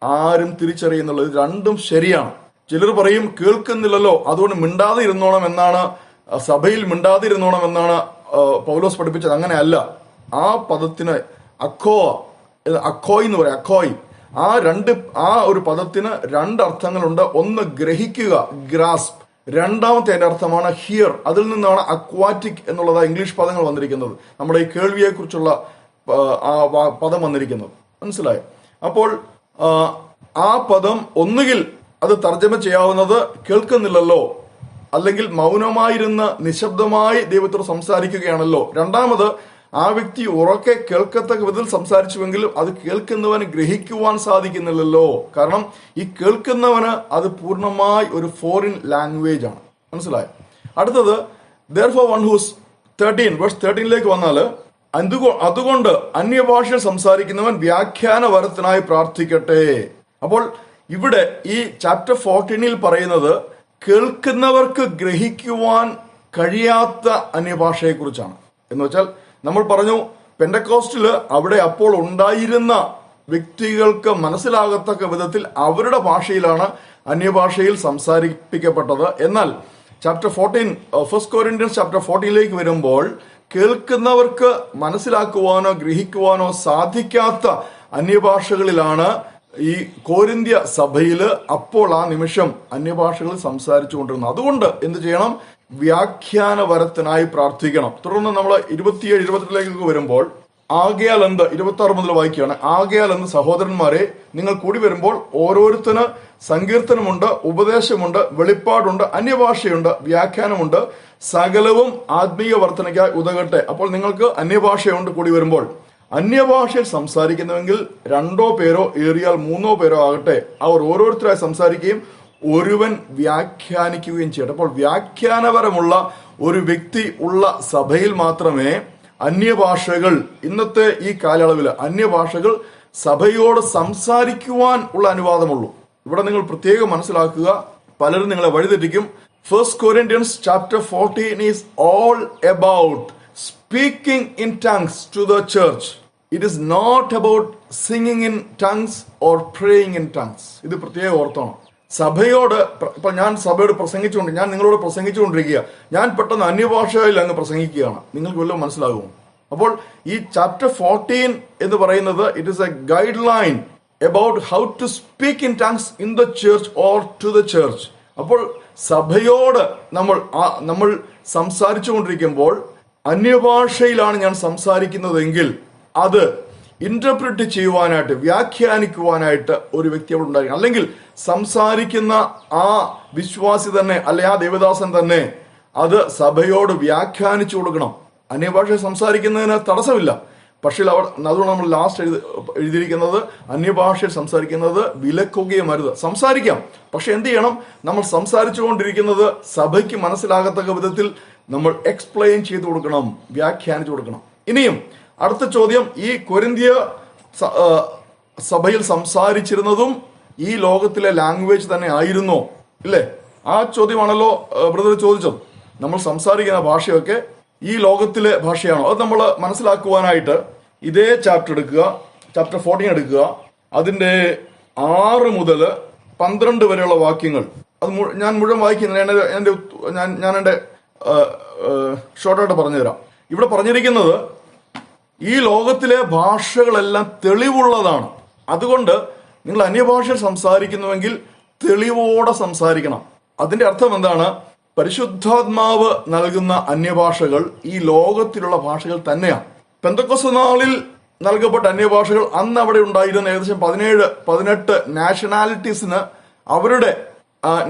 ആരും തിരിച്ചറിയുന്നുള്ളൂ. ഇത് രണ്ടും ശരിയാണ്. ചിലർ പറയും കേൾക്കുന്നില്ലല്ലോ അതുകൊണ്ട് മിണ്ടാതെ ഇരുന്നോണം എന്നാണ്, സഭയിൽ മിണ്ടാതിരുന്നോണം എന്നാണ് പൗലോസ് പഠിപ്പിച്ചത്. അങ്ങനെയല്ല. ആ പദത്തിന് അക്കോയ് എന്ന് പറയാം. അക്കോയ്, ആ ഒരു പദത്തിന് 2 അർത്ഥങ്ങളുണ്ട്. ഒന്ന് ഗ്രഹിക്കുക, ഗ്രാസ്പ്. രണ്ടാമത്തെ അതിന്റെ അർത്ഥമാണ് ഹിയർ. അതിൽ നിന്നാണ് അക്വാറ്റിക് എന്നുള്ളത് ഇംഗ്ലീഷ് പദങ്ങൾ വന്നിരിക്കുന്നത്. നമ്മുടെ ഈ കേൾവിയെ കുറിച്ചുള്ള പദം വന്നിരിക്കുന്നത് മനസ്സിലായോ? അപ്പോൾ ആ പദം ഒന്നുകിൽ അത് തർജ്ജമ ചെയ്യാവുന്നത് കേൾക്കുന്നില്ലല്ലോ, അല്ലെങ്കിൽ മൗനമായിരുന്ന് നിശബ്ദമായി ദൈവത്തോട് സംസാരിക്കുകയാണല്ലോ. രണ്ടാമത് ആ വ്യക്തി ഉറക്കെ കേൾക്കത്തക്ക വിധത്തിൽ സംസാരിച്ചുവെങ്കിലും അത് കേൾക്കുന്നവന് ഗ്രഹിക്കുവാൻ സാധിക്കുന്നില്ലല്ലോ. കാരണം ഈ കേൾക്കുന്നവന് അത് പൂർണ്ണമായി ഒരു ഫോറിൻ ലാംഗ്വേജ് ആണ്. മനസ്സിലായോ? അടുത്തത് therefore one who's 13 verse 13 വന്നാൽ അതുകൊണ്ട് അന്യഭാഷയിൽ സംസാരിക്കുന്നവൻ വ്യാഖ്യാന വരത്തിനായി പ്രാർത്ഥിക്കട്ടെ. അപ്പോൾ ഇവിടെ ഈ ചാപ്റ്റർ 14 പറയുന്നത് കേൾക്കുന്നവർക്ക് ഗ്രഹിക്കുവാൻ കഴിയാത്ത അന്യഭാഷയെ കുറിച്ചാണ്. എന്ന് വെച്ചാൽ നമ്മൾ പറഞ്ഞു പെന്തക്കോസ്റ്റില് അവിടെ അപ്പോൾ ഉണ്ടായിരുന്ന വ്യക്തികൾക്ക് മനസ്സിലാകത്തക്ക വിധത്തിൽ അവരുടെ ഭാഷയിലാണ് അന്യഭാഷയിൽ സംസാരിപ്പിക്കപ്പെട്ടത്. എന്നാൽ ചാപ്റ്റർ 14 ഫസ്റ്റ് കൊരിന്ത്യൻസ് ചാപ്റ്റർ 14 വരുമ്പോൾ കേൾക്കുന്നവർക്ക് മനസ്സിലാക്കുവാനോ ഗ്രഹിക്കുവാനോ സാധിക്കാത്ത അന്യഭാഷകളിലാണ് ഈ കോരിന്ത്യ സഭയില് അപ്പോൾ ആ നിമിഷം അന്യഭാഷകളിൽ സംസാരിച്ചു കൊണ്ടിരുന്നത്. അതുകൊണ്ട് എന്ത് ചെയ്യണം? വ്യാഖ്യാന വരത്തിനായി പ്രാർത്ഥിക്കണം. തുടർന്ന് നമ്മൾ 27, 28 വരുമ്പോൾ ആകയാൽ എന്ത് 26 മുതൽ വായിക്കുകയാണ്. ആകയാൽ എന്ത് സഹോദരന്മാരെ, നിങ്ങൾ കൂടി വരുമ്പോൾ ഓരോരുത്തന് സങ്കീർത്തനമുണ്ട്, ഉപദേശമുണ്ട്, വെളിപ്പാടുണ്ട്, അന്യഭാഷയുണ്ട്, വ്യാഖ്യാനമുണ്ട്, സകലവും ആത്മീയ വർധനയ്ക്കായി ഉതകട്ടെ. അപ്പോൾ നിങ്ങൾക്ക് അന്യഭാഷയുണ്ട് കൂടി വരുമ്പോൾ. അന്യഭാഷയിൽ സംസാരിക്കുന്നുവെങ്കിൽ 2 പേരോ ഏറിയാൽ 3 പേരോ ആകട്ടെ, അവർ ഓരോരുത്തരായി സംസാരിക്കുകയും ഒരുവൻ വ്യാഖ്യാനിക്കുകയും ചെയ്യട്ടെ. അപ്പോൾ വ്യാഖ്യാനപരമുള്ള ഒരു വ്യക്തി ഉള്ള സഭയിൽ മാത്രമേ അന്യഭാഷകൾ, ഇന്നത്തെ ഈ കാലയളവിൽ അന്യഭാഷകൾ സഭയോട് സംസാരിക്കുവാൻ ഉള്ള അനുവാദമുള്ളൂ. ഇവിടെ നിങ്ങൾ പ്രത്യേകം മനസ്സിലാക്കുക, പലരും നിങ്ങളെ വഴിതെറ്റിക്കും. First Corinthians chapter 14 is all about speaking in tongues to the church. It is not about singing in tongues or praying in tongues. ഇത് പ്രത്യേകം ഓർത്തോണം. സഭയോട് ഇപ്പൊ ഞാൻ സഭയോട് ഞാൻ നിങ്ങളോട് പ്രസംഗിച്ചുകൊണ്ടിരിക്കുക, ഞാൻ പെട്ടെന്ന് അന്യഭാഷയിൽ അങ്ങ് പ്രസംഗിക്കുകയാണ്, നിങ്ങൾക്ക് വല്ലതും മനസ്സിലാകുമോ? അപ്പോൾ ഈ ചാപ്റ്റർ 14 എന്ന് പറയുന്നത് it is a guideline about how to speak in tongues in the church or to the church. അപ്പോൾ സഭയോട് നമ്മൾ സംസാരിച്ചു കൊണ്ടിരിക്കുമ്പോൾ അന്യഭാഷയിലാണ് ഞാൻ സംസാരിക്കുന്നതെങ്കിൽ അത് ഇന്റർപ്രിറ്റ് ചെയ്യുവാനായിട്ട്, വ്യാഖ്യാനിക്കുവാനായിട്ട് ഒരു വ്യക്തി അവിടെ ഉണ്ടായിരിക്കണം. അല്ലെങ്കിൽ സംസാരിക്കുന്ന ആ വിശ്വാസി തന്നെ അല്ലെ ആ ദേവദാസൻ തന്നെ അത് സഭയോട് വ്യാഖ്യാനിച്ചു കൊടുക്കണം. അന്യഭാഷ സംസാരിക്കുന്നതിന് തടസ്സമില്ല. പക്ഷേ അതുകൊണ്ട് നമ്മൾ ലാസ്റ്റ് എഴുതിയിരിക്കുന്നത് അന്യഭാഷയിൽ സംസാരിക്കുന്നത് വിലക്കുകയും അരുത്. സംസാരിക്കാം, പക്ഷെ എന്ത് ചെയ്യണം? നമ്മൾ സംസാരിച്ചു കൊണ്ടിരിക്കുന്നത് സഭയ്ക്ക് മനസ്സിലാകത്തക്ക വിധത്തിൽ നമ്മൾ എക്സ്പ്ലെയിൻ ചെയ്തു കൊടുക്കണം, വ്യാഖ്യാനിച്ചു കൊടുക്കണം. ഇനിയും അടുത്ത ചോദ്യം, ഈ കൊരിന്ത്യ സഭയിൽ സംസാരിച്ചിരുന്നതും ഈ ലോകത്തിലെ ലാംഗ്വേജ് തന്നെ ആയിരുന്നോ? ഇല്ലേ? ആ ചോദ്യമാണല്ലോ ബ്രദർ ചോദിച്ചത്. നമ്മൾ സംസാരിക്കുന്ന ഭാഷയൊക്കെ ഈ ലോകത്തിലെ ഭാഷയാണോ? അത് നമ്മൾ മനസ്സിലാക്കുവാനായിട്ട് ഇതേ ചാപ്റ്റർ എടുക്കുക, ചാപ്റ്റർ 14 എടുക്കുക. അതിന്റെ 6 മുതൽ 12 വരെയുള്ള വാക്യങ്ങൾ അത് ഞാൻ മുഴുവൻ വായിക്കുന്നില്ല. ഞാൻ എന്റെ ഷോർട്ടായിട്ട് പറഞ്ഞുതരാം. ഇവിടെ പറഞ്ഞിരിക്കുന്നത് ഈ ലോകത്തിലെ ഭാഷകളെല്ലാം തെളിവുള്ളതാണ്. അതുകൊണ്ട് നിങ്ങൾ അന്യഭാഷയിൽ സംസാരിക്കുന്നുവെങ്കിൽ തെളിവോടെ സംസാരിക്കണം. അതിന്റെ അർത്ഥം എന്താണ്? പരിശുദ്ധാത്മാവ് നൽകുന്ന അന്യഭാഷകൾ ഈ ലോകത്തിലുള്ള ഭാഷകൾ തന്നെയാണ്. പെന്തക്കോസ്ത് നാളിൽ നൽകപ്പെട്ട അന്യഭാഷകൾ അന്ന് അവിടെ ഉണ്ടായിരുന്ന ഏകദേശം 17-18 നാഷണാലിറ്റീസിന് അവരുടെ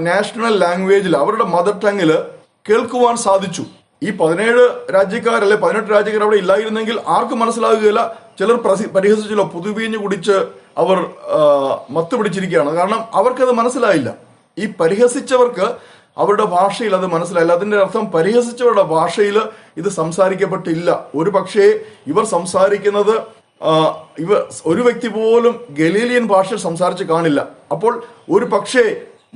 നാഷണൽ ലാംഗ്വേജിൽ, അവരുടെ മദർ ടങ്ങില് കേൾക്കുവാൻ സാധിച്ചു. ഈ 17 രാജ്യക്കാരല്ലേ 18 രാജ്യക്കാർ അവിടെ ഇല്ലായിരുന്നെങ്കിൽ ആർക്കും മനസ്സിലാകുകയില്ല. ചിലർ പരിഹസിച്ചല്ലോ, പുതുവീഞ്ഞ് കുടിച്ച് അവർ മത്ത് പിടിച്ചിരിക്കുകയാണ്. കാരണം അവർക്കത് മനസ്സിലായില്ല. ഈ പരിഹസിച്ചവർക്ക് അവരുടെ ഭാഷയിൽ അത് മനസ്സിലായില്ല. അതിന്റെ അർത്ഥം പരിഹസിച്ചവരുടെ ഭാഷയിൽ ഇത് സംസാരിക്കപ്പെട്ടില്ല. ഒരു പക്ഷേ ഇവർ സംസാരിക്കുന്നത് ഒരു വ്യക്തി പോലും ഗലീലിയൻ ഭാഷയിൽ സംസാരിച്ച് കാണില്ല. അപ്പോൾ ഒരു പക്ഷേ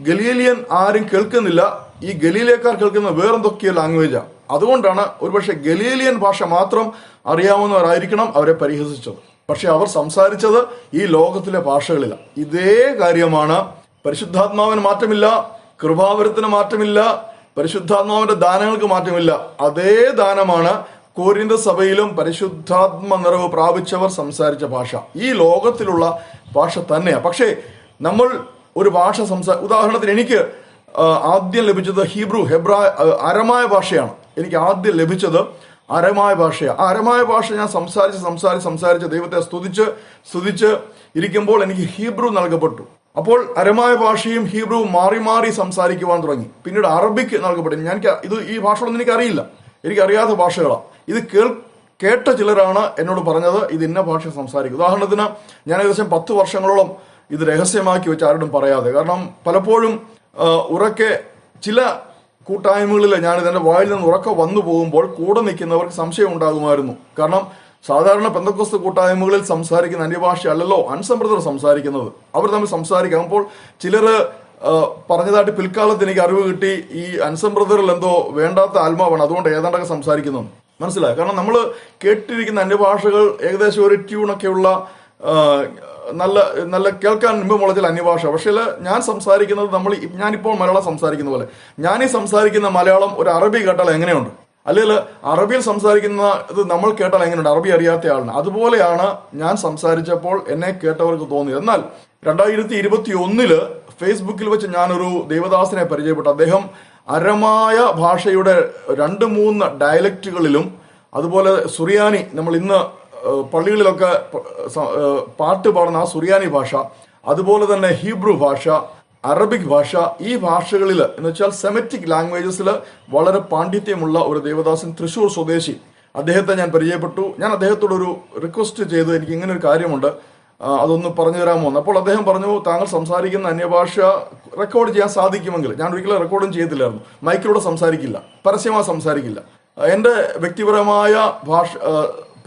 ഗലീലിയൻ ആരും കേൾക്കുന്നില്ല, ഈ ഗലീലക്കാർ കേൾക്കുന്ന വേറെന്തൊക്കെയോ ലാംഗ്വേജാണ്. അതുകൊണ്ടാണ് ഒരുപക്ഷെ ഗലീലിയൻ ഭാഷ മാത്രം അറിയാവുന്നവരായിരിക്കണം അവരെ പരിഹസിച്ചത്. പക്ഷെ അവർ സംസാരിച്ചത് ഈ ലോകത്തിലെ ഭാഷകളില്ല. ഇതേ കാര്യമാണ് പരിശുദ്ധാത്മാവിന് മാറ്റമില്ല, കൃപാവരത്തിന് മാറ്റമില്ല, പരിശുദ്ധാത്മാവിന്റെ ദാനങ്ങൾക്ക് മാറ്റമില്ല. അതേ ദാനമാണ് കോരിന്ത സഭയിലും പരിശുദ്ധാത്മ നിറവ് പ്രാപിച്ചവർ സംസാരിച്ച ഭാഷ. ഈ ലോകത്തിലുള്ള ഭാഷ തന്നെയാണ്. പക്ഷേ നമ്മൾ ഒരു ഭാഷ ഉദാഹരണത്തിന് എനിക്ക് ആദ്യം ലഭിച്ചത് അരമായ ഭാഷയാണ്. എനിക്ക് ആദ്യം ലഭിച്ചത് അരമായ ഭാഷയാണ്. ആ അരമായ ഭാഷ ഞാൻ സംസാരിച്ച് ദൈവത്തെ സ്തുതിച്ച് ഇരിക്കുമ്പോൾ എനിക്ക് ഹീബ്രു നൽകപ്പെട്ടു. അപ്പോൾ അരമായ ഭാഷയും ഹീബ്രുവും മാറി മാറി സംസാരിക്കുവാൻ തുടങ്ങി. പിന്നീട് അറബിക്ക് നൽകപ്പെട്ടു. ഈ ഭാഷകളൊന്നും എനിക്കറിയില്ല, എനിക്കറിയാത്ത ഭാഷകളാണ്. ഇത് കേട്ട ചിലരാണ് എന്നോട് പറഞ്ഞത് ഇത് ഇന്ന ഭാഷ സംസാരിക്കും. ഉദാഹരണത്തിന് ഞാൻ ഏകദേശം 10 വർഷങ്ങളോളം ഇത് രഹസ്യമാക്കി വെച്ച് ആരോടും പറയാതെ. കാരണം പലപ്പോഴും ഉറക്കെ ചില കൂട്ടായ്മകളിൽ ഞാനിതെന്റെ വായിൽ നിന്ന് ഉറക്കെ വന്നു പോകുമ്പോൾ കൂടെ നിൽക്കുന്നവർക്ക് സംശയം ഉണ്ടാകുമായിരുന്നു. കാരണം സാധാരണ പെന്തക്കോസ്ത് കൂട്ടായ്മകളിൽ സംസാരിക്കുന്ന അന്യഭാഷ അല്ലല്ലോ അൻസംബ്രദർ സംസാരിക്കുന്നത്. അവർ തമ്മിൽ സംസാരിക്കാം. അപ്പോൾ ചിലര് പറഞ്ഞതായിട്ട് പിൽക്കാലത്ത് എനിക്ക് അറിവ് കിട്ടി, ഈ അൻസംബ്രദറിൽ എന്തോ വേണ്ടാത്ത ആത്മാവാണ്, അതുകൊണ്ട് ഏതാണ്ടൊക്കെ സംസാരിക്കുന്നു. മനസ്സിലായി? കാരണം നമ്മൾ കേട്ടിരിക്കുന്ന അന്യഭാഷകൾ ഏകദേശം ഒരു ട്യൂണൊക്കെയുള്ള നല്ല കേൾക്കാൻ ഇമ്പമുള്ള ചില അന്യഭാഷ. പക്ഷേ ഞാൻ സംസാരിക്കുന്നത് ഞാനിപ്പോൾ മലയാളം സംസാരിക്കുന്ന പോലെ, ഞാനീ സംസാരിക്കുന്ന മലയാളം ഒരു അറബി കേട്ടാൽ എങ്ങനെയുണ്ട്, അല്ലെങ്കിൽ അറബിയിൽ സംസാരിക്കുന്ന ഇത് നമ്മൾ കേട്ടാൽ എങ്ങനെയുണ്ട് അറബി അറിയാത്ത ആളിന്. അതുപോലെയാണ് ഞാൻ സംസാരിച്ചപ്പോൾ എന്നെ കേട്ടവർക്ക് തോന്നിയത്. എന്നാൽ 2021 ഫേസ്ബുക്കിൽ വെച്ച് ഞാനൊരു ദൈവദാസനെ പരിചയപ്പെട്ടു. അദ്ദേഹം അരമായ ഭാഷയുടെ 2-3 ഡയലക്റ്റുകളിലും, അതുപോലെ സുറിയാനി, നമ്മൾ ഇന്ന് പള്ളികളിലൊക്കെ പാട്ട് പാടുന്ന ആ സുറിയാനി ഭാഷ, അതുപോലെ തന്നെ ഹീബ്രു ഭാഷ, അറബിക് ഭാഷ, ഈ ഭാഷകളിൽ എന്ന് വെച്ചാൽ സെമറ്റിക് ലാംഗ്വേജസിൽ വളരെ പാണ്ഡിത്യമുള്ള ഒരു ദേവദാസൻ, തൃശൂർ സ്വദേശി, അദ്ദേഹത്തെ ഞാൻ പരിചയപ്പെട്ടു. ഞാൻ അദ്ദേഹത്തോട് ഒരു റിക്വസ്റ്റ് ചെയ്തു, എനിക്ക് ഇങ്ങനെ ഒരു കാര്യമുണ്ട്, അതൊന്ന് പറഞ്ഞു തരാമോ എന്ന്. അപ്പോൾ അദ്ദേഹം പറഞ്ഞു, താങ്കൾ സംസാരിക്കുന്ന അന്യഭാഷ റെക്കോർഡ് ചെയ്യാൻ സാധിക്കുമെങ്കിൽ. ഞാൻ ഒരിക്കലും റെക്കോർഡും ചെയ്തില്ലായിരുന്നു, മൈക്കിലൂടെ സംസാരിക്കില്ല, പരസ്യമായി സംസാരിക്കില്ല. എൻ്റെ വ്യക്തിപരമായ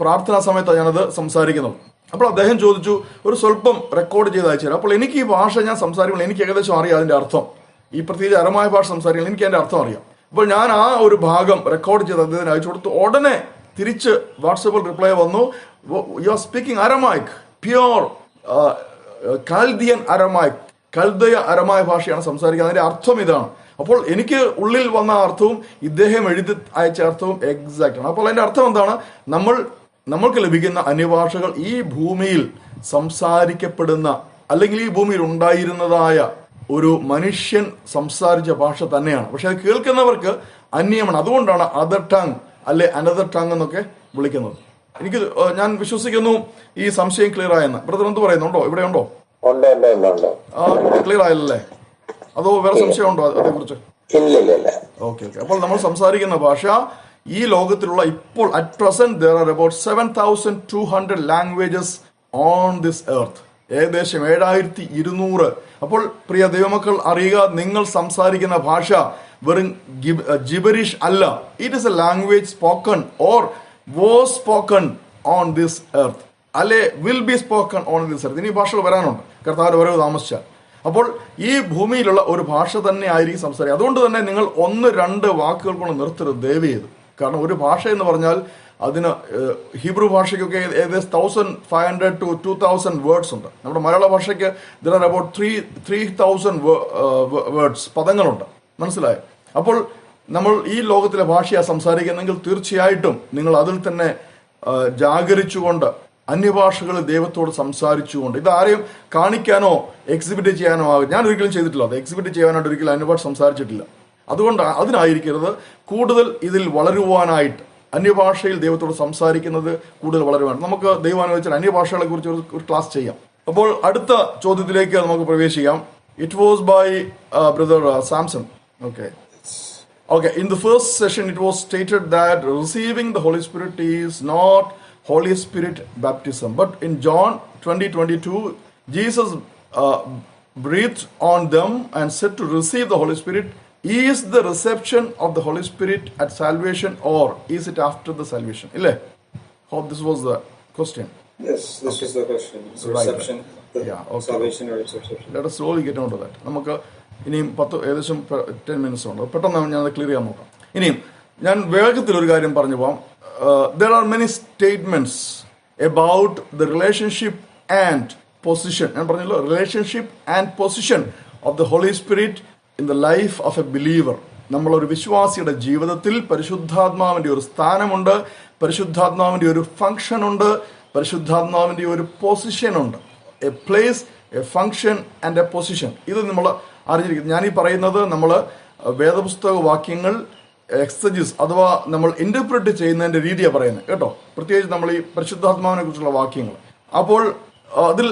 പ്രാർത്ഥനാ സമയത്താണ് ഞാനത് സംസാരിക്കുന്നത്. അപ്പോൾ അദ്ദേഹം ചോദിച്ചു, ഒരു സ്വല്പം റെക്കോർഡ് ചെയ്ത് അയച്ചു തരാം. അപ്പോൾ എനിക്ക് ഈ ഭാഷ ഞാൻ സംസാരിക്കുമ്പോൾ എനിക്ക് ഏകദേശം അറിയാം അതിന്റെ അർത്ഥം. ഈ പ്രത്യേകിച്ച് അരമായ ഭാഷ സംസാരിക്കുമ്പോൾ എനിക്ക് അതിന്റെ അർത്ഥം അറിയാം. അപ്പോൾ ഞാൻ ആ ഒരു ഭാഗം റെക്കോർഡ് ചെയ്ത് അദ്ദേഹത്തിന് അയച്ചു കൊടുത്തു. ഉടനെ തിരിച്ച് വാട്സപ്പിൽ റിപ്ലൈ വന്നു, you are speaking Aramaic, pure Chaldean Aramaic, കൽദയ അരമായ ഭാഷയാണ് സംസാരിക്കുന്നത്, അതിന്റെ അർത്ഥം ഇതാണ്. അപ്പോൾ എനിക്ക് ഉള്ളിൽ വന്ന അർത്ഥവും ഇദ്ദേഹം എഴുതി അയച്ച അർത്ഥവും എക്സാക്റ്റ് ആണ്. അപ്പോൾ അതിന്റെ അർത്ഥം എന്താണ്? നമ്മൾക്ക് ലഭിക്കുന്ന അന്യഭാഷകൾ ഈ ഭൂമിയിൽ സംസാരിക്കപ്പെടുന്ന, അല്ലെങ്കിൽ ഈ ഭൂമിയിൽ ഉണ്ടായിരുന്നതായ ഒരു മനുഷ്യൻ സംസാരിച്ച ഭാഷ തന്നെയാണ്. പക്ഷെ അത് കേൾക്കുന്നവർക്ക് അന്യമാണ്. അതുകൊണ്ടാണ് അതർ ടങ് അല്ലെ അനദർ ടങ് എന്നൊക്കെ വിളിക്കുന്നത്. ഞാൻ വിശ്വസിക്കുന്നു ഈ സംശയം ക്ലിയർ ആയെന്ന്. ബ്രദർ എന്ത് പറയുന്നുണ്ടോ? ഇവിടെ ഉണ്ടോ? ക്ലിയർ ആയല്ലേ? അതോ വേറെ സംശയം ഉണ്ടോ അതേക്കുറിച്ച്? ഓക്കെ. അപ്പോൾ നമ്മൾ സംസാരിക്കുന്ന ഭാഷ ഈ ലോകത്തിലുള്ള ഇപ്പോൾ at present there are about 7,200 languages on this earth. ഏകദേശം 7,200. അപ്പോൾ പ്രിയ ദൈവമക്കൾ അറിയുക, നിങ്ങൾ സംസാരിക്കുന്ന ഭാഷ വെറും ജിബറിഷ് അല്ല. It is a language spoken or was spoken on this earth, അല്ലെ will be spoken on this earth. ഇനി ഭാഷകൾ വരാനുണ്ട്, കർത്താവിന്റെ വരവ് താമസിച്ചാൽ. അപ്പോൾ ഈ ഭൂമിയിലുള്ള ഒരു ഭാഷ തന്നെ ആയിരിക്കും സംസാരിക്കുക. അതുകൊണ്ട് തന്നെ നിങ്ങൾ 1-2 വാക്കുകൾ കൊണ്ട് നിർത്തരുത് ദയവ് ചെയ്ത്. കാരണം ഒരു ഭാഷ എന്ന് പറഞ്ഞാൽ അതിന് ഹീബ്രു ഭാഷയ്ക്കൊക്കെ ഏകദേശം 1,500 to 2,000 വേർഡ്സ് ഉണ്ട്. നമ്മുടെ മലയാള ഭാഷയ്ക്ക് there are about 3,000 വേർഡ്സ്, പദങ്ങളുണ്ട്. മനസ്സിലായോ? അപ്പോൾ നമ്മൾ ഈ ലോകത്തിലെ ഭാഷയാണ് സംസാരിക്കുന്നെങ്കിൽ തീർച്ചയായിട്ടും നിങ്ങൾ അതിൽ തന്നെ ജാഗരിച്ചുകൊണ്ട് അന്യഭാഷകളിൽ ദൈവത്തോട് സംസാരിച്ചുകൊണ്ട്, ഇത് ആരെയും കാണിക്കാനോ എക്സിബിറ്റ് ചെയ്യാനോ ആകും. ഞാൻ ഒരിക്കലും ചെയ്തിട്ടില്ല, അത് എക്സിബിറ്റ് ചെയ്യാനായിട്ട് ഒരിക്കലും അന്യഭാഷ സംസാരിച്ചിട്ടില്ല. അതുകൊണ്ട് അതിനായിരിക്കരുത്, കൂടുതൽ ഇതിൽ വളരുവാനായിട്ട് അന്യഭാഷയിൽ ദൈവത്തോട് സംസാരിക്കുന്നത് കൂടുതൽ വളരുവാൻ നമുക്ക് ദൈവം അനുവദിച്ചാൽ അന്യഭാഷകളെ കുറിച്ച് ഒരു ക്ലാസ് ചെയ്യാം. അപ്പോൾ അടുത്ത ചോദ്യത്തിലേക്ക് നമുക്ക് പ്രവേശിക്കാം. It was by brother Samson. Okay, in the first session it was stated that receiving the Holy Spirit is not Holy Spirit baptism, but in John 20:22 Jesus breathed on them and said to receive the Holy Spirit. Is the reception of the Holy Spirit at salvation or is it after the salvation? Ille? Hope this was the question. Yes, this is the question. Reception, salvation or reception. Let us slowly get on to that. നമുക്ക് ഇനിയും ഏകദേശം 10 minutes ഉണ്ട്, പെട്ടെന്ന് ഞാനത് clear ചെയ്യാൻ നോക്കാം. ഇനിയും ഞാൻ വേഗത്തിൽ ഒരു കാര്യം പറഞ്ഞു പോവാം. There are many statements about the relationship and position. ഞാൻ പറഞ്ഞല്ലോ, relationship and position of the Holy Spirit in the life of a believer. നമ്മളൊരു വിശ്വാസിയുടെ ജീവിതത്തിൽ പരിശുദ്ധാത്മാവിന്റെ ഒരു സ്ഥാനമുണ്ട്, പരിശുദ്ധാത്മാവിന്റെ ഒരു ഫംഗ്ഷൻ ഉണ്ട്, പരിശുദ്ധാത്മാവിന്റെ ഒരു പൊസിഷൻ ഉണ്ട്. A place, A function and A position. ഇത് നമ്മൾ അറിഞ്ഞിരിക്കുന്നു. ഞാനീ പറയുന്നത് നമ്മൾ വേദപുസ്തക വാക്യങ്ങൾ എക്സജിസ് അഥവാ നമ്മൾ ഇന്റർപ്രറ്റ് ചെയ്യുന്നതിന്റെ രീതിയാണ് പറയുന്നത് കേട്ടോ. പ്രത്യേകിച്ച് നമ്മൾ ഈ പരിശുദ്ധാത്മാവിനെ കുറിച്ചുള്ള വാക്യങ്ങൾ. അപ്പോൾ അതിൽ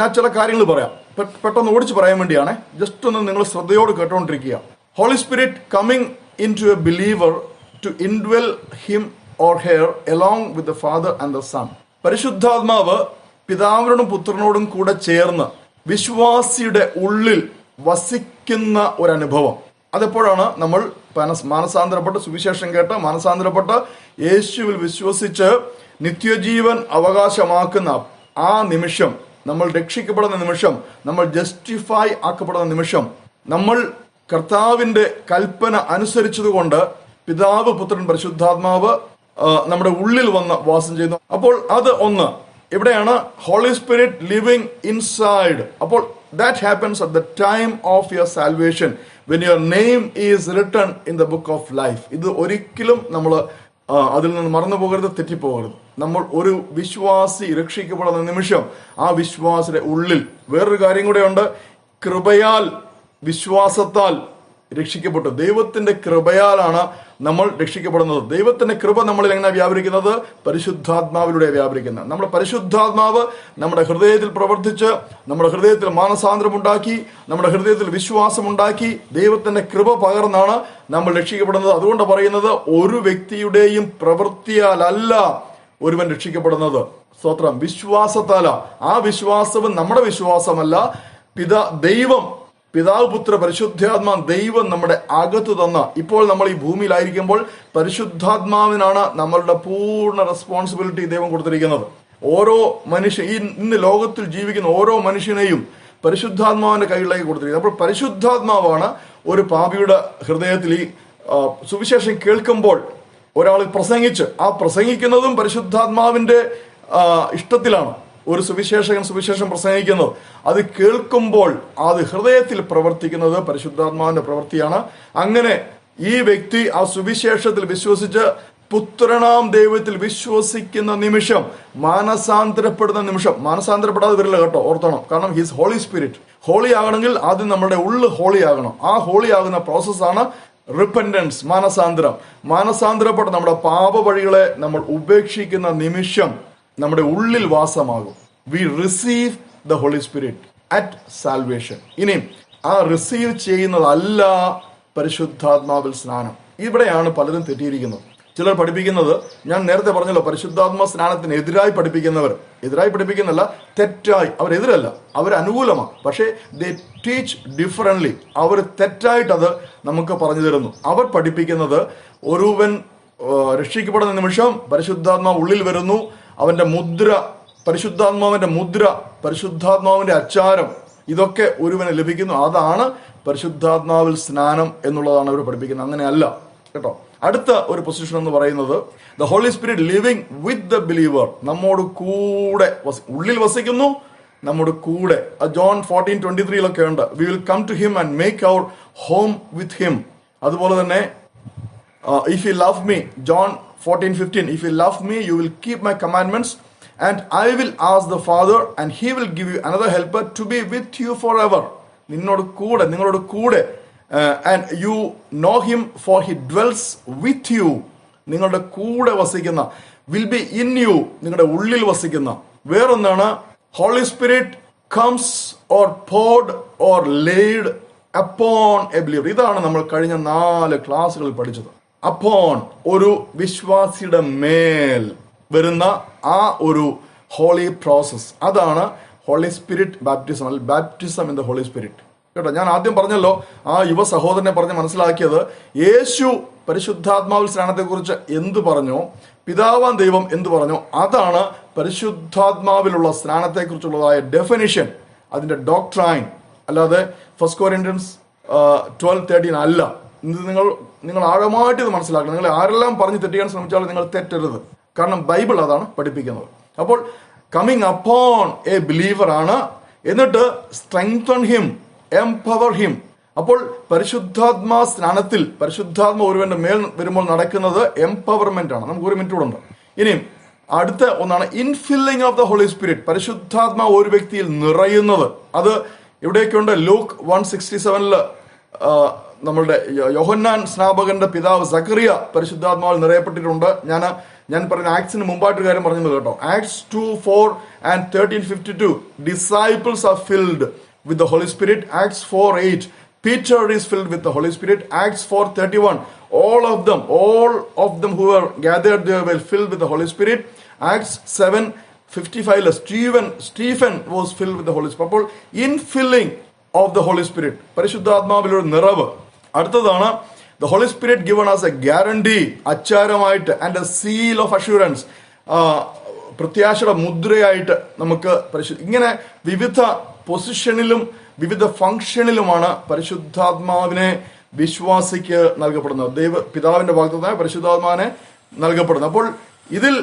ഞാൻ ചില കാര്യങ്ങൾ പറയാം, പെട്ടെന്ന് ഓടിച്ച് പറയാൻ വേണ്ടിയാണ്. ജസ്റ്റ് ഒന്ന് നിങ്ങൾ ശ്രദ്ധയോട് കേട്ടോണ്ടിരിക്കുക. Holy spirit coming in to a believer to indwell him or her along with the father and the son. പരിശുദ്ധാത്മാവ് പിതാവിനോടും പുത്രനോടും കൂടെ ചേർന്ന് വിശ്വാസിയുടെ ഉള്ളിൽ വസിക്കുന്ന ഒരനുഭവം. അതെപ്പോഴാണ്? നമ്മൾ മാനസാന്തരപ്പെട്ട് സുവിശേഷം കേട്ട് മാനസാന്തരപ്പെട്ട് യേശുവിൽ വിശ്വസിച്ച് നിത്യജീവൻ അവകാശമാക്കുന്ന ആ നിമിഷം, നമ്മൾ രക്ഷിക്കപ്പെടുന്ന നിമിഷം, നമ്മൾ ജസ്റ്റിഫൈ ആക്കപ്പെടുന്ന നിമിഷം, നമ്മൾ കർത്താവിന്റെ കൽപ്പന അനുസരിച്ചതുകൊണ്ട് പിതാവ്, പുത്രൻ, പരിശുദ്ധാത്മാവ് നമ്മുടെ ഉള്ളിൽ വന്ന് വാസം ചെയ്യുന്നു. അപ്പോൾ അത് ഒന്ന്. എവിടെയാണ്? Holy Spirit living inside. അപ്പോൾ that happens at the time of your salvation when your name is written in the book of life. ഇത് ഒരിക്കലും നമ്മൾ അതിൽ നിന്ന് മറന്നു പോകരുത്, തെറ്റിപ്പോകരുത്. നമ്മൾ ഒരു വിശ്വാസി രക്ഷിക്കപ്പെടുന്ന നിമിഷം ആ വിശ്വാസിയുടെ ഉള്ളിൽ വേറൊരു കാര്യം കൂടെ ഉണ്ട്. കൃപയാൽ, വിശ്വാസത്താൽ രക്ഷിക്കപ്പെട്ടു. ദൈവത്തിന്റെ കൃപയാലാണ് നമ്മൾ രക്ഷിക്കപ്പെടുന്നത്. ദൈവത്തിന്റെ കൃപ നമ്മളിൽ എങ്ങനെ വ്യാപരിക്കുന്നത്? പരിശുദ്ധാത്മാവിലൂടെ വ്യാപരിക്കുന്നത്. നമ്മുടെ പരിശുദ്ധാത്മാവ് നമ്മുടെ ഹൃദയത്തിൽ പ്രവർത്തിച്ച് നമ്മുടെ ഹൃദയത്തിൽ മാനസാന്തരം ഉണ്ടാക്കി, നമ്മുടെ ഹൃദയത്തിൽ വിശ്വാസം ഉണ്ടാക്കി, ദൈവത്തിന്റെ കൃപ പകർന്നാണ് നമ്മൾ രക്ഷിക്കപ്പെടുന്നത്. അതുകൊണ്ട് പറയുന്നത്, ഒരു വ്യക്തിയുടെയും പ്രവൃത്തിയാലല്ല ഒരുവൻ രക്ഷിക്കപ്പെടുന്നത്. സ്തോത്രം. വിശ്വാസത്താല. ആ വിശ്വാസവും നമ്മുടെ വിശ്വാസമല്ല, ദൈവം, പിതാവ്, പുത്ര, പരിശുദ്ധാത്മാ, ദൈവം നമ്മുടെ അകത്ത് തന്ന, ഇപ്പോൾ നമ്മൾ ഈ ഭൂമിയിലായിരിക്കുമ്പോൾ പരിശുദ്ധാത്മാവിനാണ് നമ്മളുടെ പൂർണ്ണ റെസ്പോൺസിബിലിറ്റി ദൈവം കൊടുത്തിരിക്കുന്നത്. ഓരോ മനുഷ്യൻ, ഈ ഇന്ന് ലോകത്തിൽ ജീവിക്കുന്ന ഓരോ മനുഷ്യനെയും പരിശുദ്ധാത്മാവിന്റെ കയ്യിലേക്ക് കൊടുത്തിരിക്കുന്നത്. അപ്പോൾ പരിശുദ്ധാത്മാവാണ് ഒരു പാപിയുടെ ഹൃദയത്തിൽ ഈ സുവിശേഷം കേൾക്കുമ്പോൾ ഒരാൾ പ്രസംഗിച്ച്, ആ പ്രസംഗിക്കുന്നതും പരിശുദ്ധാത്മാവിന്റെ ഇഷ്ടത്തിലാണ്. ഒരു സുവിശേഷം പ്രസംഗിക്കുന്നത്, അത് കേൾക്കുമ്പോൾ അത് ഹൃദയത്തിൽ പ്രവർത്തിക്കുന്നത് പരിശുദ്ധാത്മാവിന്റെ പ്രവൃത്തിയാണ്. അങ്ങനെ ഈ വ്യക്തി ആ സുവിശേഷത്തിൽ വിശ്വസിച്ച് പുത്രനാം ദൈവത്തിൽ വിശ്വസിക്കുന്ന നിമിഷം, മാനസാന്തരപ്പെടുന്ന നിമിഷം, മാനസാന്തരപ്പെടാതെ വരില്ല കേട്ടോ, ഓർത്തണം. കാരണം ഹിസ് ഹോളി സ്പിരിറ്റ്. ഹോളി ആകണമെങ്കിൽ ആദ്യം നമ്മുടെ ഉള്ളു ഹോളി ആകണം. ആ ഹോളി ആകുന്ന പ്രോസസ്സാണ് റിപ്പൻഡൻസ്, മാനസാന്തരം. മാനസാന്തരപ്പെട്ട് നമ്മുടെ പാപ വഴികളെ നമ്മൾ ഉപേക്ഷിക്കുന്ന നിമിഷം നമ്മുടെ ഉള്ളിൽ വാസമാകും. We receive the holy spirit at salvation. ഇനി ആ റിസീവ് ചെയ്യുന്നതല്ല പരിശുദ്ധാത്മാവിൽ സ്നാനം. ഇവിടെയാണ് പലരും തെറ്റിയിരിക്കുന്നത്. ചിലർ പഠിപ്പിക്കുന്നത്, ഞാൻ നേരത്തെ പറഞ്ഞല്ലോ, പരിശുദ്ധാത്മ സ്നാനത്തിന് എതിരായി പഠിപ്പിക്കുന്നവർ, എതിരായി പഠിപ്പിക്കുന്നല്ല, തെറ്റായി, അവരെതിരല്ല, അവരനുകൂലമാണ്. പക്ഷേ ദേ ടീച്ച് ഡിഫറently. അവർ തെറ്റായിട്ടത് നമുക്ക് പറഞ്ഞു തരുന്നു. അവർ പഠിപ്പിക്കുന്നത്, ഒരുവൻ രക്ഷിക്കപ്പെടുന്ന നിമിഷം പരിശുദ്ധാത്മാവ് ഉള്ളിൽ വരുന്നു, അവന്റെ മുദ്ര, പരിശുദ്ധാത്മാവിന്റെ മുദ്ര, പരിശുദ്ധാത്മാവിന്റെ അച്ചാരം, ഇതൊക്കെ ഒരുവന് ലഭിക്കുന്നു. അതാണ് പരിശുദ്ധാത്മാവിൽ സ്നാനം എന്നുള്ളതാണ് അവർ പഠിപ്പിക്കുന്നത്. അങ്ങനെയല്ല കേട്ടോ. അടുത്ത ഒരു പൊസിഷൻ എന്ന് പറയുന്നത്, the holy Spirit living with the believer. നമ്മോട് കൂടെ ഉള്ളിൽ വസിക്കുന്നു, നമ്മുടെ കൂടെ. ജോൺ 14:23 ഉണ്ട്, we will come to him and make our home with him. അതുപോലെ തന്നെ if you love me, John 14:15, if you love me, you will keep my commandments, and I will ask the Father, and he will give you another helper to be with you forever. നിങ്ങളോട് കൂടെ, and you know him, for he dwells with you. നിങ്ങളുടെ കൂടെ വസിക്കുന്ന, will be in you, നിങ്ങളുടെ ഉള്ളിൽ വസിക്കുന്ന. വേറൊന്നാണ്, Holy Spirit comes or poured or laid upon a believer. ഇതാണ് നമ്മൾ കഴിഞ്ഞ 4 ക്ലാസ്സുകളിൽ പഠിച്ചത്. upon, ഒരു വിശ്വാസിയുടെ മേൽ വരുന്ന ആ ഒരു ഹോളി പ്രോസസ്, അതാണ് ഹോളി സ്പിരിറ്റ് ബാപ്റ്റിസം, അല്ലെങ്കിൽ baptism in the holy Spirit. കേട്ടോ, ഞാൻ ആദ്യം പറഞ്ഞല്ലോ, ആ യുവ സഹോദരനെ പറഞ്ഞ് മനസ്സിലാക്കിയത്, യേശു പരിശുദ്ധാത്മാവിൽ സ്നാനത്തെക്കുറിച്ച് എന്ത് പറഞ്ഞോ, പിതാവാൻ ദൈവം എന്ത് പറഞ്ഞോ, അതാണ് പരിശുദ്ധാത്മാവിലുള്ള സ്നാനത്തെക്കുറിച്ചുള്ളതായ ഡെഫിനിഷൻ, അതിന്റെ ഡോക്ട്രൈൻ. അല്ലാതെ 1 Corinthians 12:13 അല്ല. ഇത് നിങ്ങൾ ആഴമായിട്ട് ഇത് മനസ്സിലാക്കണം. നിങ്ങൾ ആരെല്ലാം പറഞ്ഞ് തെറ്റിക്കാൻ ശ്രമിച്ചാലും നിങ്ങൾ തെറ്റരുത്. കാരണം ബൈബിൾ അതാണ് പഠിപ്പിക്കുന്നത്. അപ്പോൾ കമ്മിങ് അപ്പോൺ എ ബിലീവർ ആണ്, എന്നിട്ട് സ്ട്രെങ്തൻ ഹിം, എംപവർ ഹിം. അപ്പോൾ പരിശുദ്ധാത്മാ സ്നാനത്തിൽ പരിശുദ്ധാത്മ ഒരുവന്റെ മേൽ വരുമ്പോൾ നടക്കുന്നത് എംപവർമെന്റ് ആണ്. നമുക്ക് 1 മിനിറ്റ് കൂടെ ഉണ്ട്. ഇനിയും അടുത്ത ഒന്നാണ് infilling of the holy spirit. പരിശുദ്ധാത്മാ ഒരു വ്യക്തിയിൽ നിറയുന്നത്. അത് ഇവിടെയൊക്കെയുണ്ട്. ലൂക്ക് 1:67 നമ്മളുടെ യോഹന്നാൻ സ്നാപകന്റെ പിതാവ് സക്കറിയ പരിശുദ്ധാത്മാവിൽ നിറയപ്പെട്ടിട്ടുണ്ട്. ഞാൻ പറഞ്ഞ ആക്ട്സിന് മുമ്പായിട്ടൊരു കാര്യം പറഞ്ഞത് കേട്ടോ. Acts 2:4 and 13:52 disciples are filled with the Holy Spirit. Acts 4:8 Peter is filled with the Holy Spirit. Acts 4:31 all of them who were gathered there were filled with the Holy Spirit. Acts 7:55 Stephen was filled with the Holy Spirit. അപ്പോൾ infilling of the Holy Spirit, പരിശുദ്ധാത്മാവിലൊരു നിറവ്. അടുത്തതാണ് the Holy Spirit given us a guarantee, അച്ചാരമായിട്ട്, and a seal of assurance, പ്രത്യാശയുടെ മുദ്രയായിട്ട് നമുക്ക് ഇങ്ങനെ വിവിധ പൊസിഷനിലും വിവിധ ഫംഗ്ഷനിലുമാണ് പരിശുദ്ധാത്മാവിനെ വിശ്വാസിക്ക് നൽകപ്പെടുന്നത്. പിതാവിന്റെ വാഗ്ദത്തമായ പരിശുദ്ധാത്മാവിനെ നൽകപ്പെടുന്നത്. അപ്പോൾ ഇതിൽ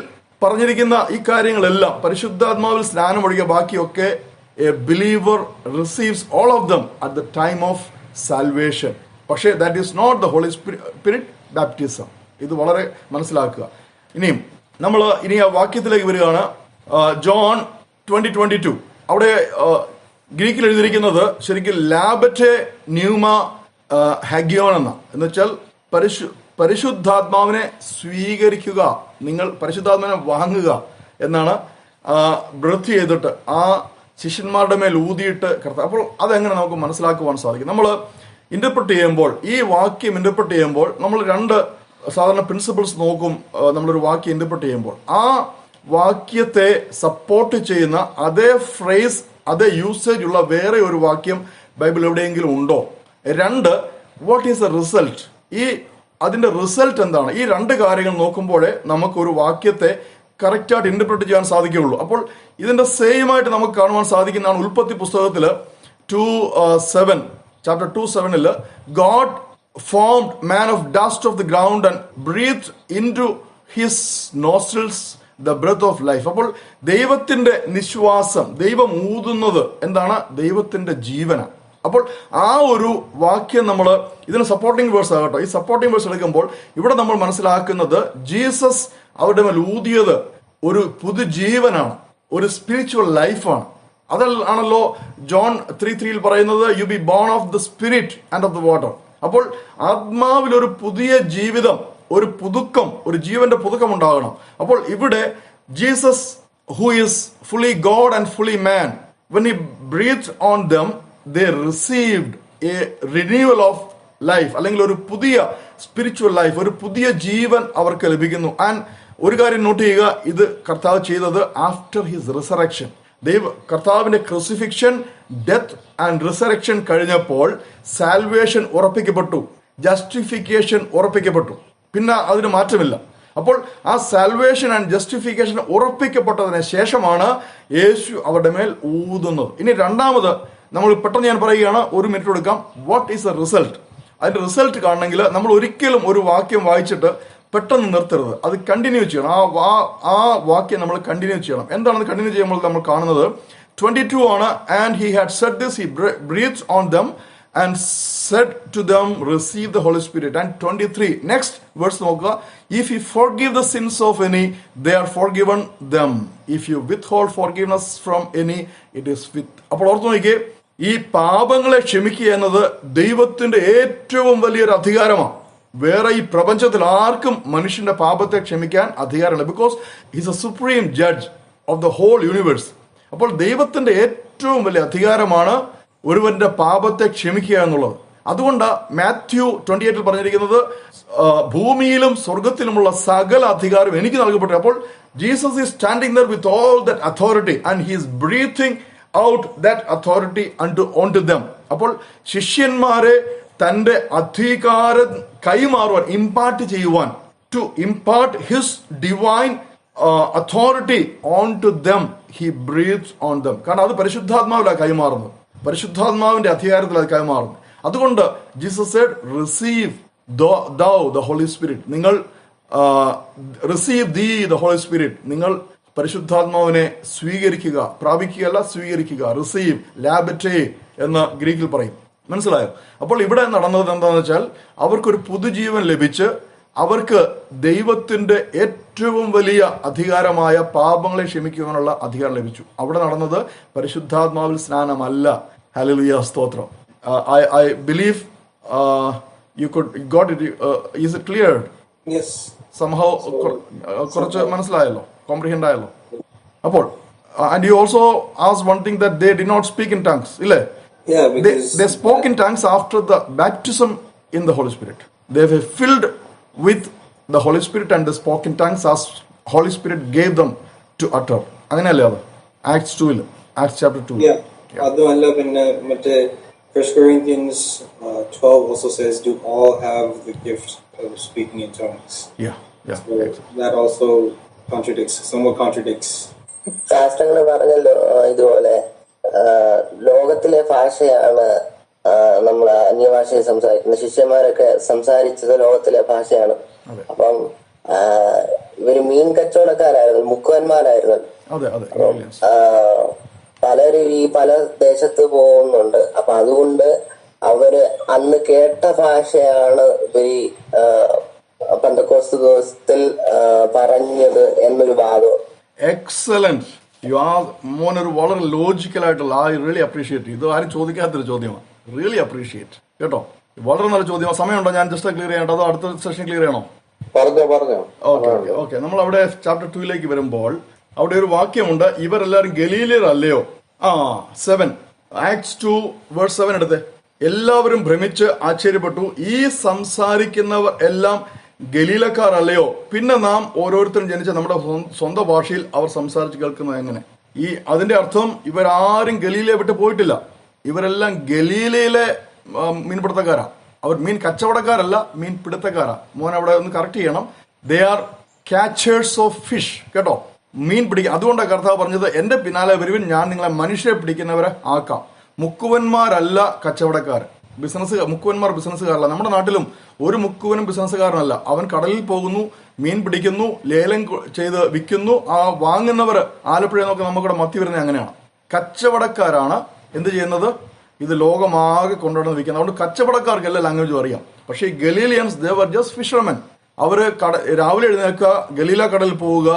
പറഞ്ഞിരിക്കുന്ന ഈ കാര്യങ്ങളെല്ലാം പരിശുദ്ധാത്മാവിൽ സ്നാനമൊഴികെ ബാക്കിയൊക്കെ a believer receives all of them at the time of salvation. പക്ഷേ that is not the holy spirit baptism. ഇത് വളരെ മനസ്സിലാക്കുക. ഇനിയും നമ്മൾ ഇനി ആ വാക്യത്തിലേക്ക് വരികയാണ്. ജോൺ 20:22 അവിടെ ഗ്രീക്കിൽ എഴുതിയിരിക്കുന്നത് ശരിക്കും ലാബറ്റെ ന്യൂമ ഹാഗിയോൺ എന്ന് വെച്ചാൽ പരിശുദ്ധാത്മാവിനെ സ്വീകരിക്കുക, നിങ്ങൾ പരിശുദ്ധാത്മാവിനെ വാങ്ങുക എന്നാണ്. ബ്രത്ത് ചെയ്തിട്ട് ആ ശിഷ്യന്മാരുടെ മേൽ ഊതിയിട്ട് കർത്താവ്. അപ്പോൾ അതെങ്ങനെ നമുക്ക് മനസ്സിലാക്കുവാൻ സാധിക്കും? നമ്മൾ ഇന്റർപ്രറ്റ് ചെയ്യുമ്പോൾ, ഈ വാക്യം ഇന്റർപ്രറ്റ് ചെയ്യുമ്പോൾ നമ്മൾ 2 സാധാരണ പ്രിൻസിപ്പിൾസ് നോക്കും. നമ്മളൊരു വാക്യം ഇന്റർപ്രറ്റ് ചെയ്യുമ്പോൾ ആ വാക്യത്തെ സപ്പോർട്ട് ചെയ്യുന്ന അതേ ഫ്രേസ്, അതേ യൂസേജ് ഉള്ള വേറെ ഒരു വാക്യം ബൈബിൾ എവിടെയെങ്കിലും ഉണ്ടോ? 2, വാട്ട് ഈസ് ദ റിസൾട്ട്? അതിന്റെ റിസൾട്ട് എന്താണ്? ഈ 2 കാര്യങ്ങൾ നോക്കുമ്പോഴേ നമുക്കൊരു വാക്യത്തെ കറക്റ്റായിട്ട് ഇന്റർപ്രറ്റ് ചെയ്യാൻ സാധിക്കുകയുള്ളൂ. അപ്പോൾ ഇതിന്റെ സെയിം ആയിട്ട് നമുക്ക് കാണുവാൻ സാധിക്കുന്നതാണ് ഉൽപ്പത്തി പുസ്തകത്തില് chapter 2:7 God formed man of dust of the ground and breathed into his nostrils the breath of life. അപ്പോൾ ദൈവത്തിന്റെ നിശ്വാസം, ദൈവം ഊതുന്നത് എന്താണ്? ദൈവത്തിന്റെ ജീവനാണ്. അപ്പോൾ ആ ഒരു വാക്യം നമ്മൾ ഇതിന് സപ്പോർട്ടിംഗ് വേഴ്സ് ആകട്ടോ. ഈ സപ്പോർട്ടിംഗ് വേഴ്സ് എടുക്കുമ്പോൾ ഇവിടെ നമ്മൾ മനസ്സിലാക്കുന്നത് ജീസസ് അവരുടെ മേൽ ഊതിയത് ഒരു പുതുജീവനാണ്, ഒരു സ്പിരിച്വൽ ലൈഫാണ്. അതാണല്ലോ ജോൺ 3:3 പറയുന്നത്, you be born of the Spirit and of the water. അപ്പോൾ ആത്മാവിൽ ഒരു പുതിയ ജീവിതം, ഒരു പുതുക്കം, ഒരു ജീവന്റെ പുതുക്കം ഉണ്ടാകണം. അപ്പോൾ ഇവിടെ Jesus who is fully God and fully man, when he breathed on them they received a renewal of life, അല്ലെങ്കിൽ ഒരു പുതിയ സ്പിരിച്വൽ ലൈഫ്, ഒരു പുതിയ ജീവൻ അവർക്ക് ലഭിക്കുന്നു. ആൻഡ് ഒരു കാര്യം നോട്ട് ചെയ്യുക, ഇത് കർത്താവ് ചെയ്തത് ആഫ്റ്റർ ഹിസ് റിസറക്ഷൻ. കർത്താവിന്റെ ക്രൂസിഫിക്ഷൻ, ഡെത്ത് ആൻഡ് റിസറക്ഷൻ കഴിഞ്ഞപ്പോൾ സാൽവേഷൻ ഉറപ്പിക്കപ്പെട്ടു, ജസ്റ്റിഫിക്കേഷൻ ഉറപ്പിക്കപ്പെട്ടു. പിന്നെ അതിന് മാറ്റമില്ല. അപ്പോൾ ആ സാൽവേഷൻ ആൻഡ് ജസ്റ്റിഫിക്കേഷൻ ഉറപ്പിക്കപ്പെട്ടതിന് ശേഷമാണ് യേശു അവരുടെ മേൽ ഊതുന്നത്. ഇനി രണ്ടാമത് നമ്മൾ പെട്ടെന്ന് ഞാൻ പറയുകയാണ്, 1 മിനിറ്റ് എടുക്കാം. What is the result? അതിന്റെ റിസൾട്ട് കാണണമെങ്കിൽ നമ്മൾ ഒരിക്കലും ഒരു വാക്യം വായിച്ചിട്ട് പെട്ടെന്ന് നിർത്തരുത്, അത് കണ്ടിന്യൂ ചെയ്യണം. ആ വാക്യം നമ്മൾ കണ്ടിന്യൂ ചെയ്യണം. എന്താണ് കണ്ടിന്യൂ ചെയ്യുമ്പോൾ നമ്മൾ കാണുന്നത് 22 ആണ്. And he had said this, he breathed on them and said to them, receive the Holy Spirit. And 23, next verse നോക്കുക. If you forgive the sins of any, they are forgiven them. If you withhold forgiveness from any, it is with. അപ്പോൾ ഓർത്ത് നോക്കിയേ, ഈ പാപങ്ങളെ ക്ഷമിക്കുക എന്നത് ദൈവത്തിന്റെ ഏറ്റവും വലിയൊരു അധികാരമാണ്. വേറെ ഈ പ്രപഞ്ചത്തിൽ ആർക്കും മനുഷ്യന്റെ പാപത്തെ ക്ഷമിക്കാൻ അധികാരമില്ല. Because he's a supreme judge of the whole universe. അപ്പോൾ ദൈവത്തിന്റെ ഏറ്റവും വലിയ അധികാരമാണ് ഒരുവന്റെ പാപത്തെ ക്ഷമിക്കുക എന്നുള്ളത്. അതുകൊണ്ട് മാത്യു 28 പറഞ്ഞിരിക്കുന്നത്, ഭൂമിയിലും സ്വർഗത്തിലുമുള്ള സകല അധികാരം എനിക്ക് നൽകപ്പെട്ടു. അപ്പോൾ Jesus is standing there with all that authority and he is breathing out that authority on to them. അപ്പോൾ ശിഷ്യന്മാരെ തന്റെ അധികാരം കൈമാറുവാൻ, ഇമ്പാർട്ട് ചെയ്യുവാൻ, to impart his divine authority on to them, he breathes on them. കാരണം അത് പരിശുദ്ധാത്മാവിലാണ് കൈമാറുന്നത്, പരിശുദ്ധാത്മാവിന്റെ അധികാരത്തിൽ അത് കൈമാറുന്നത്. അതുകൊണ്ട് Jesus said, receive thou the Holy Spirit. നിങ്ങൾ റിസീവ് the Holy Spirit. നിങ്ങൾ പരിശുദ്ധാത്മാവിനെ സ്വീകരിക്കുക, പ്രാപിക്കുകയല്ല സ്വീകരിക്കുക. റിസീവ്, ലാബറ്റേ എന്ന് ഗ്രീക്കിൽ പറയും. മനസ്സിലായോ? അപ്പോൾ ഇവിടെ നടന്നത് എന്താണെന്ന് വെച്ചാൽ, അവർക്കൊരു പുതുജീവൻ ലഭിച്ച് അവർക്ക് ദൈവത്തിന്റെ ഏറ്റവും വലിയ അധികാരമായ പാപങ്ങളെ ക്ഷമിക്കുവാനുള്ള അധികാരം ലഭിച്ചു. അവിടെ നടന്നത് പരിശുദ്ധാത്മാവിൽ സ്നാനമല്ല. ഹല്ലേലൂയ, സ്തോത്രം. I believe you got it. Is it clear? Yes. Somehow കുറച്ച് മനസ്സിലായല്ലോ, കോംപ്രിഹെൻഡ് ആയല്ലോ. അപ്പോൾ and you also asked one thing, that they did not speak in tongues. ഇല്ലേ? Yeah, because they spoke in tongues after the baptism in the Holy Spirit. They were filled with the Holy Spirit and they spoke in tongues as Holy Spirit gave them to utter. അങ്ങനെയല്ലേ അത്? Acts 2, Acts chapter 2. Yeah. അതുമല്ല, പിന്നെ മറ്റേ 1 Corinthians 12 also says, do all have the gift of speaking in tongues. Yeah. So that also somewhat contradicts. ശാസ്ത്രങ്ങൾ പറഞ്ഞല്ലോ ഇതുപോലെ ലോകത്തിലെ ഭാഷയാണ് നമ്മൾ അന്യഭാഷയെ സംസാരിക്കുന്നത്. ശിഷ്യന്മാരൊക്കെ സംസാരിച്ചത് ലോകത്തിലെ ഭാഷയാണ്. അപ്പം ഇവര് മീൻ കച്ചവടക്കാരായിരുന്നു, മുക്കുവന്മാരായിരുന്നു. പലരും ഈ പല ദേശത്ത് പോകുന്നുണ്ട്. അപ്പൊ അതുകൊണ്ട് അവര് അന്ന് കേട്ട ഭാഷയാണ് ഇവര് പെന്തക്കോസ്ത് ദിവസത്തിൽ പറഞ്ഞത് എന്നൊരു വാദം. എക്സലന്റ്. മോനൊരു വളരെ ലോജിക്കൽ ആയിട്ടുള്ള, ഐ റിയലി അപ്രീഷിയേറ്റ്. ഇത് ആരും ചോദിക്കാത്തൊരു ചോദ്യമാണ്. റിയലി അപ്രീഷിയേറ്റ് കേട്ടോ. വളരെ നല്ല ചോദ്യമാണ്. സമയമുണ്ടോ? ഞാൻ ജസ്റ്റ് ക്ലിയർ ചെയ്യട്ടോ, അതോ അടുത്ത സെഷൻ ക്ലിയർ ചെയ്യണോ? പറഞ്ഞോ. ഓക്കെ. നമ്മൾ അവിടെ ചാപ്റ്റർ 2 വരുമ്പോൾ അവിടെ ഒരു വാക്യമുണ്ട്, ഇവരെല്ലാവരും ഗലീലയർ അല്ലയോ? 7 Acts 2:7 എടുത്ത്. എല്ലാവരും ഭ്രമിച്ച് ആശ്ചര്യപ്പെട്ടു, ഈ സംസാരിക്കുന്നവർ എല്ലാം ഗലീലക്കാർ അല്ലയോ? പിന്നെ നാം ഓരോരുത്തരും ജനിച്ച നമ്മുടെ സ്വന്തം ഭാഷയിൽ അവർ സംസാരിച്ച് കേൾക്കുന്നത് എങ്ങനെ? അതിന്റെ അർത്ഥം ഇവരാരും ഗലീലയെ വിട്ട് പോയിട്ടില്ല. ഇവരെല്ലാം ഗലീലയിലെ മീൻപിടുത്തക്കാരാ. അവർ മീൻ കച്ചവടക്കാരല്ല, മീൻ പിടുത്തക്കാരാ. മോൻ അവിടെ ഒന്ന് കറക്റ്റ് ചെയ്യണം. They are catchers of fish കേട്ടോ. മീൻ പിടിക്കുക. അതുകൊണ്ടാണ് കർത്താവ് പറഞ്ഞത്, എന്റെ പിന്നാലെ വരുവിൻ, ഞാൻ നിങ്ങളെ മനുഷ്യരെ പിടിക്കുന്നവരെ ആക്കാം. മുക്കുവന്മാരല്ല കച്ചവടക്കാർ. മുക്കുവന്മാർ ബിസിനസ്സുകാരല്ല. നമ്മുടെ നാട്ടിലും ഒരു മുക്കുവനും ബിസിനസ്സുകാരനല്ല. അവൻ കടലിൽ പോകുന്നു, മീൻ പിടിക്കുന്നു, ലേലം ചെയ്ത് വിൽക്കുന്നു. ആ വാങ്ങുന്നവർ ആലപ്പുഴയിൽ നിന്നൊക്കെ നമുക്കിവിടെ മത്തി വരുന്നത് അങ്ങനെയാണ്. കച്ചവടക്കാരാണ് എന്ത് ചെയ്യുന്നത്? ഇത് ലോകമാകെ കൊണ്ടുവന്ന് വിൽക്കുന്നത്. അതുകൊണ്ട് കച്ചവടക്കാർക്ക് എല്ലാ ലാംഗ്വേജും അറിയാം. പക്ഷേ ഈ ഗലീലിയൻസ്, ദേ വർ ജസ്റ്റ് ഫിഷർമെൻ. അവര് രാവിലെ എഴുന്നേൽക്കുക, ഗലീല കടലിൽ പോവുക,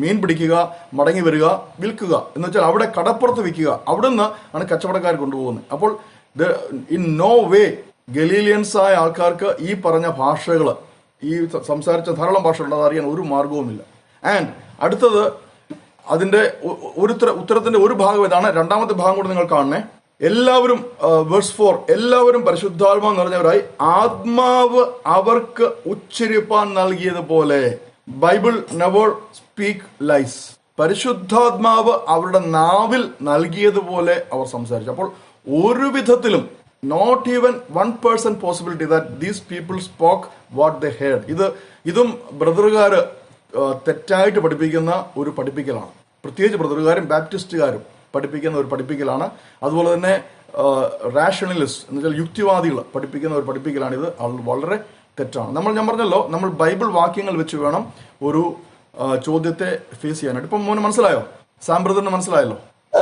മീൻ പിടിക്കുക, മടങ്ങി വരിക, വിൽക്കുക. എന്ന് വെച്ചാൽ അവിടെ കടപ്പുറത്ത് വിൽക്കുക. അവിടുന്ന് ആണ് കച്ചവടക്കാർ കൊണ്ടുപോകുന്നത്. അപ്പോൾ ഇൻ നോ വേ ഗലീലിയൻസ് ആയ ആൾക്കാർക്ക് ഈ പറഞ്ഞ ഭാഷകൾ, ഈ സംസാരിച്ച ധാരാളം ഭാഷകൾ അറിയാൻ ഒരു മാർഗവുമില്ല. ആൻഡ് അടുത്തത് അതിന്റെ ഉത്തരത്തിന്റെ ഒരു ഭാഗം ഇതാണ്. രണ്ടാമത്തെ ഭാഗം കൂടെ നിങ്ങൾ കാണണേ. എല്ലാവരും വേഴ്സ് 4, എല്ലാവരും പരിശുദ്ധാത്മാവ് നിറഞ്ഞവരായി ആത്മാവ് അവർക്ക് ഉച്ചരിപ്പാൻ നൽകിയതുപോലെ. Bible never speak lies. പരിശുദ്ധാത്മാവ് അവരുടെ നാവിൽ നൽകിയതുപോലെ അവർ സംസാരിച്ചു. അപ്പോൾ ഒരു വിധത്തിലും not even 1% possibility that these people spoke what they heard. ഇതും ബ്രദറുകാര് തെറ്റായിട്ട് പഠിപ്പിക്കുന്ന ഒരു പഠിപ്പിക്കലാണ്. പ്രത്യേകിച്ച് ബ്രദറുകാരും ബാപ്റ്റിസ്റ്റുകാരും പഠിപ്പിക്കുന്ന ഒരു പഠിപ്പിക്കലാണ്. അതുപോലെ തന്നെ റാഷണലിസ്റ്റ് എന്ന് വെച്ചാൽ യുക്തിവാദികൾ പഠിപ്പിക്കുന്ന ഒരു പഠിപ്പിക്കലാണിത്. വളരെ തെറ്റാണ്. ഞാൻ പറഞ്ഞല്ലോ, നമ്മൾ ബൈബിൾ വാക്യങ്ങൾ വെച്ച് വേണം ഒരു ചോദ്യത്തെ ഫേസ് ചെയ്യാനായിട്ട്. ഇപ്പം മോന് മനസ്സിലായോ? സാം ബ്രദറിന് മനസ്സിലായല്ലോ?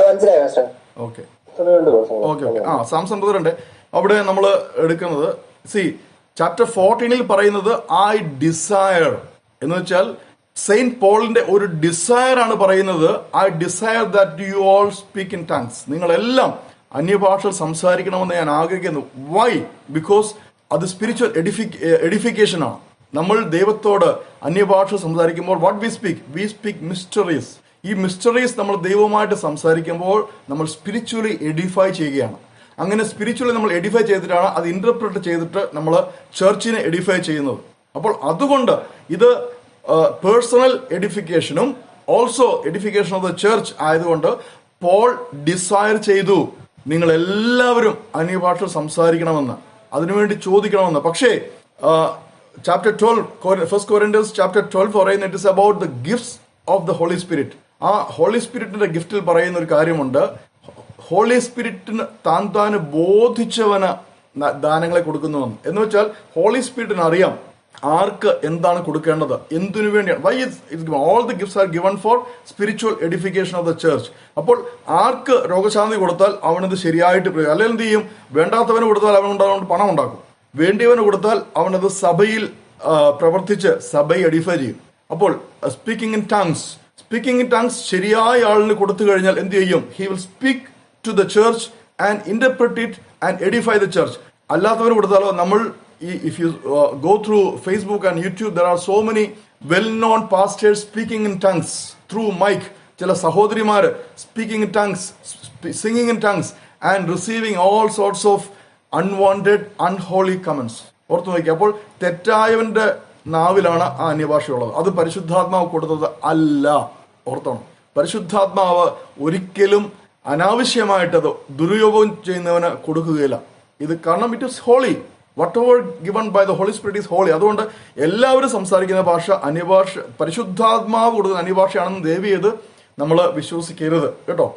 മനസ്സിലായോ? ഓക്കെ. ഓക്കെ ഓക്കെ സാംസൺ ബ്രദറിന്റെ അവിടെ നമ്മൾ എടുക്കുന്നത് ചാപ്റ്റർ 14 പറയുന്നത് ഐ ഡിസയർ എന്ന് വെച്ചാൽ സെയിന്റ് പോളിന്റെ ഒരു ഡിസയർ ആണ് പറയുന്നത്. I desire that you all speak in tongues. നിങ്ങളെല്ലാം അന്യഭാഷ സംസാരിക്കണമെന്ന് ഞാൻ ആഗ്രഹിക്കുന്നു. വൈ? ബിക്കോസ് അത് സ്പിരിച്വൽ എഡിഫിക്കേഷൻ ആണ്. നമ്മൾ ദൈവത്തോട് അന്യഭാഷ സംസാരിക്കുമ്പോൾ വാട്ട് വി സ്പീക്ക് മിസ്റ്ററീസ്. ഈ മിസ്റ്ററീസ് നമ്മൾ ദൈവവുമായിട്ട് സംസാരിക്കുമ്പോൾ നമ്മൾ സ്പിരിച്വലി എഡിഫൈ ചെയ്യുകയാണ്. അങ്ങനെ സ്പിരിച്വലി നമ്മൾ എഡിഫൈ ചെയ്തിട്ടാണ് അത് ഇന്റർപ്രറ്റ് ചെയ്തിട്ട് നമ്മൾ ചർച്ചിനെ എഡിഫൈ ചെയ്യുന്നത്. അപ്പോൾ അതുകൊണ്ട് ഇത് പേഴ്സണൽ എഡിഫിക്കേഷനും also edification of the church ആയതുകൊണ്ട് പോൾ ഡിസയർ ചെയ്തു നിങ്ങൾ എല്ലാവരും അന്യഭാഷ സംസാരിക്കണമെന്ന്, അതിനുവേണ്ടി ചോദിക്കണമെന്ന്. പക്ഷേ ചാപ്റ്റർ 12 ഫസ്റ്റ് കൊരിന്ത്യൻസ് ചാപ്റ്റർ 12 പറയുന്നത് it is about the gifts of the holy Spirit. ആ ഹോളി സ്പിരിറ്റിന്റെ ഗിഫ്റ്റിൽ പറയുന്ന ഒരു കാര്യമുണ്ട്, ഹോളി സ്പിരിറ്റിന് താൻ ബോധിച്ചവന് ദാനങ്ങളെ കൊടുക്കുന്നുവെന്ന്. എന്ന് വെച്ചാൽ ഹോളി സ്പിരിറ്റിന് അറിയാം ആർക്ക് എന്താണ് കൊടുക്കേണ്ടത്, എന്തിനു വേണ്ടിയാണ്. Why it's all the gifts are given for spiritual edification of the church. അപ്പോൾ ആർക്ക് രോഗശാന്തി കൊടുത്താൽ അവനത് ശരിയായിട്ട് പ്രയോഗിക്കും. അല്ലെങ്കിൽ എന്ത് ചെയ്യും, വേണ്ടാത്തവന് കൊടുത്താൽ അവനുണ്ടാകും പണം ഉണ്ടാക്കും, വേണ്ടിയവന് കൊടുത്താൽ അവനത് സഭയിൽ പ്രവർത്തിച്ച് സഭയെ എഡിഫൈ ചെയ്യും. അപ്പോൾ സ്പീക്കിംഗ് ഇൻ ടങ്സ് ശരിയായ ആളിന് കൊടുത്തു കഴിഞ്ഞാൽ എന്ത് ചെയ്യും, he will speak to the church and interpret it and edify the church. അല്ലാത്തവന് കൊടുത്താലോ, നമ്മൾ if you go through Facebook and YouTube, there are so many well-known pastors speaking in tongues through mic. ചില സഹോദരിമാര് speaking in tongues, singing in tongues and receiving all sorts of unwanted unholy comments. ഓർത്തു നോക്കി. അപ്പോൾ തെറ്റായവന്റെ നാവിലാണ് ആ അന്യഭാഷയുള്ളത്. അത് പരിശുദ്ധാത്മാവ് കൊടുത്തത് അല്ല. ഓർത്തോണം, പരിശുദ്ധാത്മാവ് ഒരിക്കലും അനാവശ്യമായിട്ടത് ദുരുപയോഗം ചെയ്യുന്നവന് കൊടുക്കുകയില്ല. ഇത് കാരണം it is holy. whatever given by the Holy Spirit is holy. അതുകൊണ്ട് എല്ലാവരും സംസാരിക്കുന്ന ഭാഷ അന്യഭാഷ, പരിശുദ്ധാത്മാവ് കൊടുക്കുന്ന അന്യഭാഷയാണെന്ന് ദയവ് ചെയ്ത് നമ്മൾ വിശ്വസിക്കരുത് കേട്ടോ.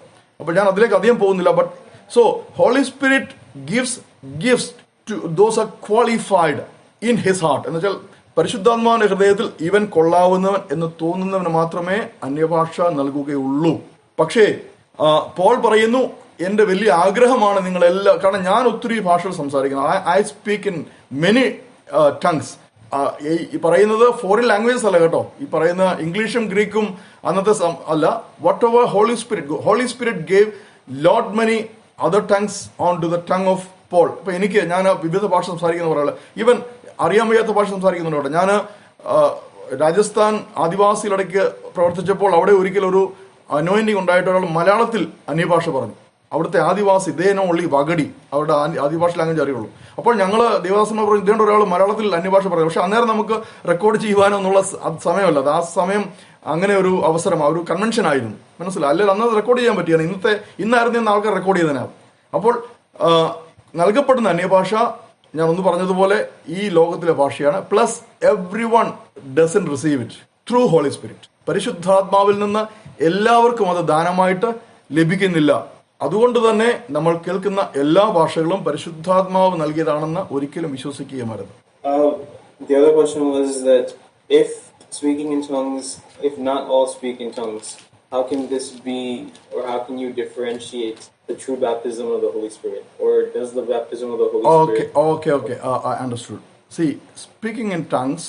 അപ്പൊ ഞാൻ അതിലേക്ക് അധികം പോകുന്നില്ല. But so Holy Spirit gives to those are qualified in his heart. എന്ന് വെച്ചാൽ പരിശുദ്ധാത്മാവിന്റെ ഹൃദയത്തിൽ ഇവൻ കൊള്ളാവുന്നവൻ എന്ന് തോന്നുന്നവന് മാത്രമേ അന്യഭാഷ നൽകുകയുള്ളൂ. പക്ഷേ പോൾ പറയുന്നു, എന്റെ വലിയ ആഗ്രഹമാണ് നിങ്ങളെല്ലാം, കാരണം ഞാൻ ഒത്തിരി ഭാഷകൾ സംസാരിക്കുന്നു. I speak in many tongues. ഈ പറയുന്നത് ഫോറിൻ ലാംഗ്വേജസ് അല്ല കേട്ടോ, ഈ പറയുന്ന ഇംഗ്ലീഷും ഗ്രീക്കും അന്നത്തെ അല്ല. Whatever Holy Spirit gave lot many other tongues on to the tongue of Paul. ഇപ്പൊ ഞാൻ വിവിധ ഭാഷ സംസാരിക്കുന്ന പറയാനുള്ള, ഈവൻ അറിയാൻ വയ്യാത്ത ഭാഷ സംസാരിക്കുന്നുണ്ട് കേട്ടോ. ഞാൻ രാജസ്ഥാൻ ആദിവാസികളിടയ്ക്ക് പ്രവർത്തിച്ചപ്പോൾ അവിടെ ഒരിക്കലും ഒരു അനോയിന്റിങ് ഉണ്ടായിട്ട് ഒരാൾ മലയാളത്തിൽ അന്യഭാഷ പറഞ്ഞു. അവിടുത്തെ ആദിവാസി ദേ നോ ഓൺലി വഗടി, അവരുടെ ആദിഭാഷ ലാംഗ്വേജ് അറിയുള്ളൂ. അപ്പോൾ ഞങ്ങൾ ദേവദാസന്മാർ പറഞ്ഞു ഇതേണ്ട ഒരാൾ മലയാളത്തിൽ അന്യഭാഷ പറയും. പക്ഷെ അന്നേരം നമുക്ക് റെക്കോർഡ് ചെയ്യുവാനോ എന്നുള്ള സമയമല്ല. ആ സമയം അങ്ങനെ ഒരു അവസരം, ഒരു കൺവെൻഷൻ ആയിരുന്നു, മനസ്സിലായി. അല്ലെങ്കിൽ അന്നത് റെക്കോർഡ് ചെയ്യാൻ പറ്റിയാണ്. ഇന്നായിരുന്നു ആൾക്കാർ റെക്കോർഡ് ചെയ്തതിനാണ്. അപ്പോൾ നൽകപ്പെടുന്ന അന്യഭാഷ ഞാൻ ഒന്ന് പറഞ്ഞതുപോലെ ഈ ലോകത്തിലെ ഭാഷയാണ്. Plus every one doesn't receive it through Holy Spirit. പരിശുദ്ധാത്മാവിൽ നിന്ന് എല്ലാവർക്കും അത് ദാനമായിട്ട് ലഭിക്കുന്നില്ല. അതുകൊണ്ട് തന്നെ നമ്മൾ കേൾക്കുന്ന എല്ലാ ഭാഷകളും പരിശുദ്ധാത്മാവ് നൽകിയതാണെന്ന് ഒരിക്കലും വിശ്വസിക്കുകയും അരുത്. The other question was that if speaking in tongues, if not all speak in tongues, how can this be, or how can you differentiate the true baptism of the Holy Spirit, or does the baptism of the Holy Spirit? Okay. I understood. See, speaking in tongues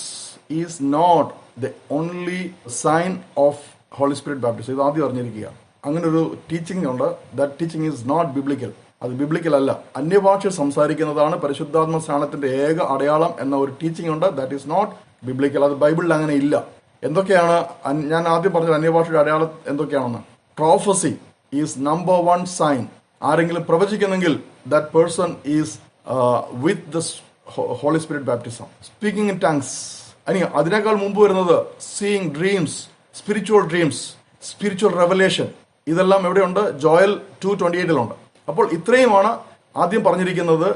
is not the only sign of Holy Spirit baptism. ഇത് ആദ്യം അറിഞ്ഞിരിക്കുക. അങ്ങനെ ഒരു teaching ഉണ്ട്. That teaching is not biblical. അത് biblical അല്ല. അന്യഭാഷ സംസാരിക്കുന്നതാണ് പരിശുദ്ധാത്മ സ്നാനത്തിന്റെ ഏക അടയാളം എന്ന ഒരു ടീച്ചിങ് ഉണ്ട്. That is not biblical. അത് ബൈബിളിൽ അങ്ങനെ ഇല്ല. എന്തൊക്കെയാണ് ഞാൻ ആദ്യം പറഞ്ഞത് അന്യഭാഷയുടെ അടയാളം എന്തൊക്കെയാണെന്ന്? Prophecy is number 1 sign. ആരെങ്കിലും പ്രവചിക്കുന്നെങ്കിൽ that person is with the holy spirit baptism. Speaking in tongues, അതിനേക്കാൾ മുമ്പ് വരുന്നത് സീയിങ് ഡ്രീംസ്, സ്പിരിച്വൽ റെവലേഷൻ. ഇതെല്ലാം എവിടെയുണ്ട്? ജോയൽ 2:28 അപ്പോൾ ഇത്രയുമാണ് ആദ്യം പറഞ്ഞിരിക്കുന്നത്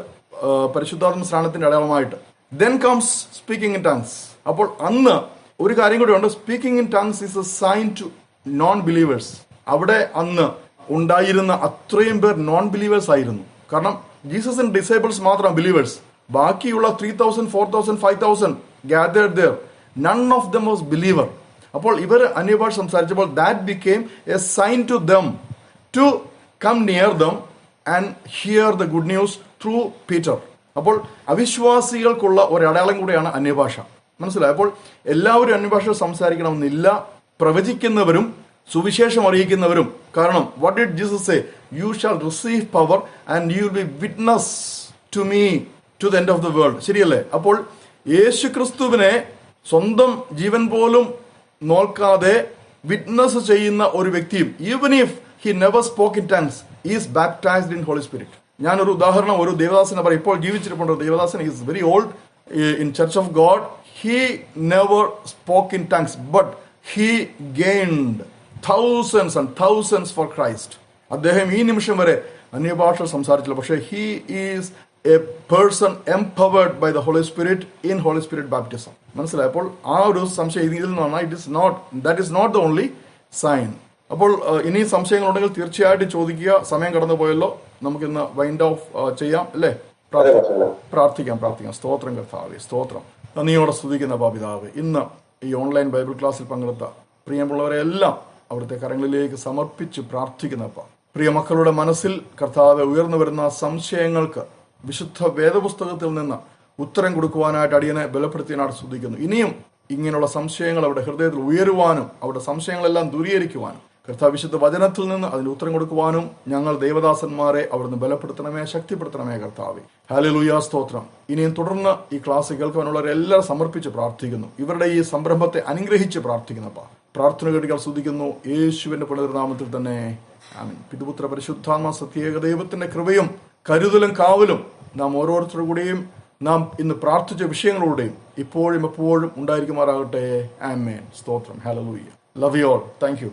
പരിശുദ്ധാത്മ സ്നാനത്തിന്റെ അടയാളമായിട്ട്. Then comes speaking in tongues. അപ്പോൾ അന്ന് ഒരു കാര്യം കൂടി ഉണ്ട്. Speaking in tongues is a sign to non believers. അവിടെ അന്ന് ഉണ്ടായിരുന്ന അത്രയും പേർ നോൺ ബിലീവേഴ്സ് ആയിരുന്നു. കാരണം ജീസസിന്റെ ഡിസൈബിൾസ് മാത്രം ബിലീവേഴ്സ്. ബാക്കിയുള്ള 3,000, 4,000, 5,000 gathered there. None of them was believer. അപ്പോൾ ഇവർ അന്യഭാഷ സംസാരിച്ചപ്പോൾ that became a sign to them to come near them and here the good news through Peter. അപ്പോൾ അവിശ്വാസികൾക്കുള്ള ഒരു അടയാളം കൂടെയാണ് അന്യഭാഷ. മനസ്സിലായി? അപ്പോൾ എല്ലാവരും അന്യഭാഷ സംസാരിക്കണമെന്നില്ല. പ്രവചിക്കുന്നവരും സുവിശേഷം അറിയിക്കുന്നവരും. കാരണം what did Jesus say? You shall receive power and you will be witness to me to the end of the world. ശരിയല്ലേ? അപ്പോൾ യേശു ക്രിസ്തുവിനെ സ്വന്തം ജീവൻ പോലും നോക്കാതെ വിറ്റ്നസ് ചെയ്യുന്ന ഒരു വ്യക്തിയും, even if he never spoke in tongues, is baptized in holy Spirit. ഞാനൊരു ഉദാഹരണം ഒരു ദേവദാസനെ പറയും. ഇപ്പോൾ ജീവിച്ചിരിപ്പുണ്ട് ഒരു Devadasan, is very old in church of God. He never spoke in tongues, but he gained thousands and thousands for Christ. അദ്ദേഹം ഈ നിമിഷം വരെ അന്യഭാഷ സംസാരിച്ചില്ല. പക്ഷേ he is a person empowered by the holy spirit in holy spirit baptism. മനസ്സിലായപ്പോൾ ആ ഒരു സംശയം ഇതിൽ നിന്നാണ്. That is not the only sign. അപ്പോൾ ഇനി സംശയങ്ങളുണ്ടെങ്കിൽ തീർച്ചയായിട്ടും ചോദിക്കുക. സമയം കടന്നു പോയല്ലോ, നമുക്കിന്ന് വൈൻഡ് ഓഫ് ചെയ്യാം അല്ലേ? പ്രാർത്ഥിക്കാം. സ്തോത്രം കർത്താവേ, സ്തോത്രം. നന്ദിയോടെ സ്തുതിക്കുന്ന പിതാവേ, ഇന്ന് ഈ ഓൺലൈൻ ബൈബിൾ ക്ലാസ്സിൽ പങ്കെടുത്ത പ്രിയമുള്ളവരെ എല്ലാം അവിടുത്തെ കരങ്ങളിലേക്ക് സമർപ്പിച്ച് പ്രാർത്ഥിക്കുന്നപ്പ, പ്രിയ മക്കളുടെ മനസ്സിൽ കർത്താവെ ഉയർന്നു വരുന്ന സംശയങ്ങൾക്ക് വിശുദ്ധ വേദപുസ്തകത്തിൽ നിന്ന് ഉത്തരം കൊടുക്കുവാനായിട്ട് അടിയനെ ബലപ്പെടുത്തിയതിനായിട്ട് സ്തുതിക്കുന്നു. ഇനിയും ഇങ്ങനെയുള്ള സംശയങ്ങൾ അവിടെ ഹൃദയത്തിൽ ഉയരുവാനും അവിടെ സംശയങ്ങളെല്ലാം ദൂരീകരിക്കുവാനും കർത്താവ് വിശുദ്ധ വചനത്തിൽ നിന്ന് അതിന് ഉത്തരം കൊടുക്കുവാനും ഞങ്ങൾ ദൈവദാസന്മാരെ അവിടുന്ന് ബലപ്പെടുത്തണമേ, ശക്തിപ്പെടുത്തണമേ കർത്താവേ. ഹല്ലേലൂയ, സ്തോത്രം. ഇനിയും തുടർന്ന് ഈ ക്ലാസ് കേൾക്കുവാനുള്ളവരെല്ലാം സമർപ്പിച്ച് പ്രാർത്ഥിക്കുന്നു. ഇവരുടെ ഈ സംരംഭത്തെ അനുഗ്രഹിച്ച് പ്രാർത്ഥിക്കുന്നപ്പ പ്രാർത്ഥന കേട്ടികൾ സ്തുതിക്കുന്നു യേശുവിന്റെ പുനർനാമത്തിൽ തന്നെ, ആമേൻ. പിതൃപുത്ര പരിശുദ്ധാത്മ സത്യേക ദൈവത്തിന്റെ കൃപയും കരുതലും കാവലും നാം ഓരോരുത്തരുടെ കൂടെയും നാം ഇന്ന് പ്രാർത്ഥിച്ച വിഷയങ്ങളുടെയും ഇപ്പോഴും എപ്പോഴും ഉണ്ടായിരിക്കുമാറാകട്ടെ. ആമേൻ. സ്തോത്രം. Hallelujah. Love you all. Thank you.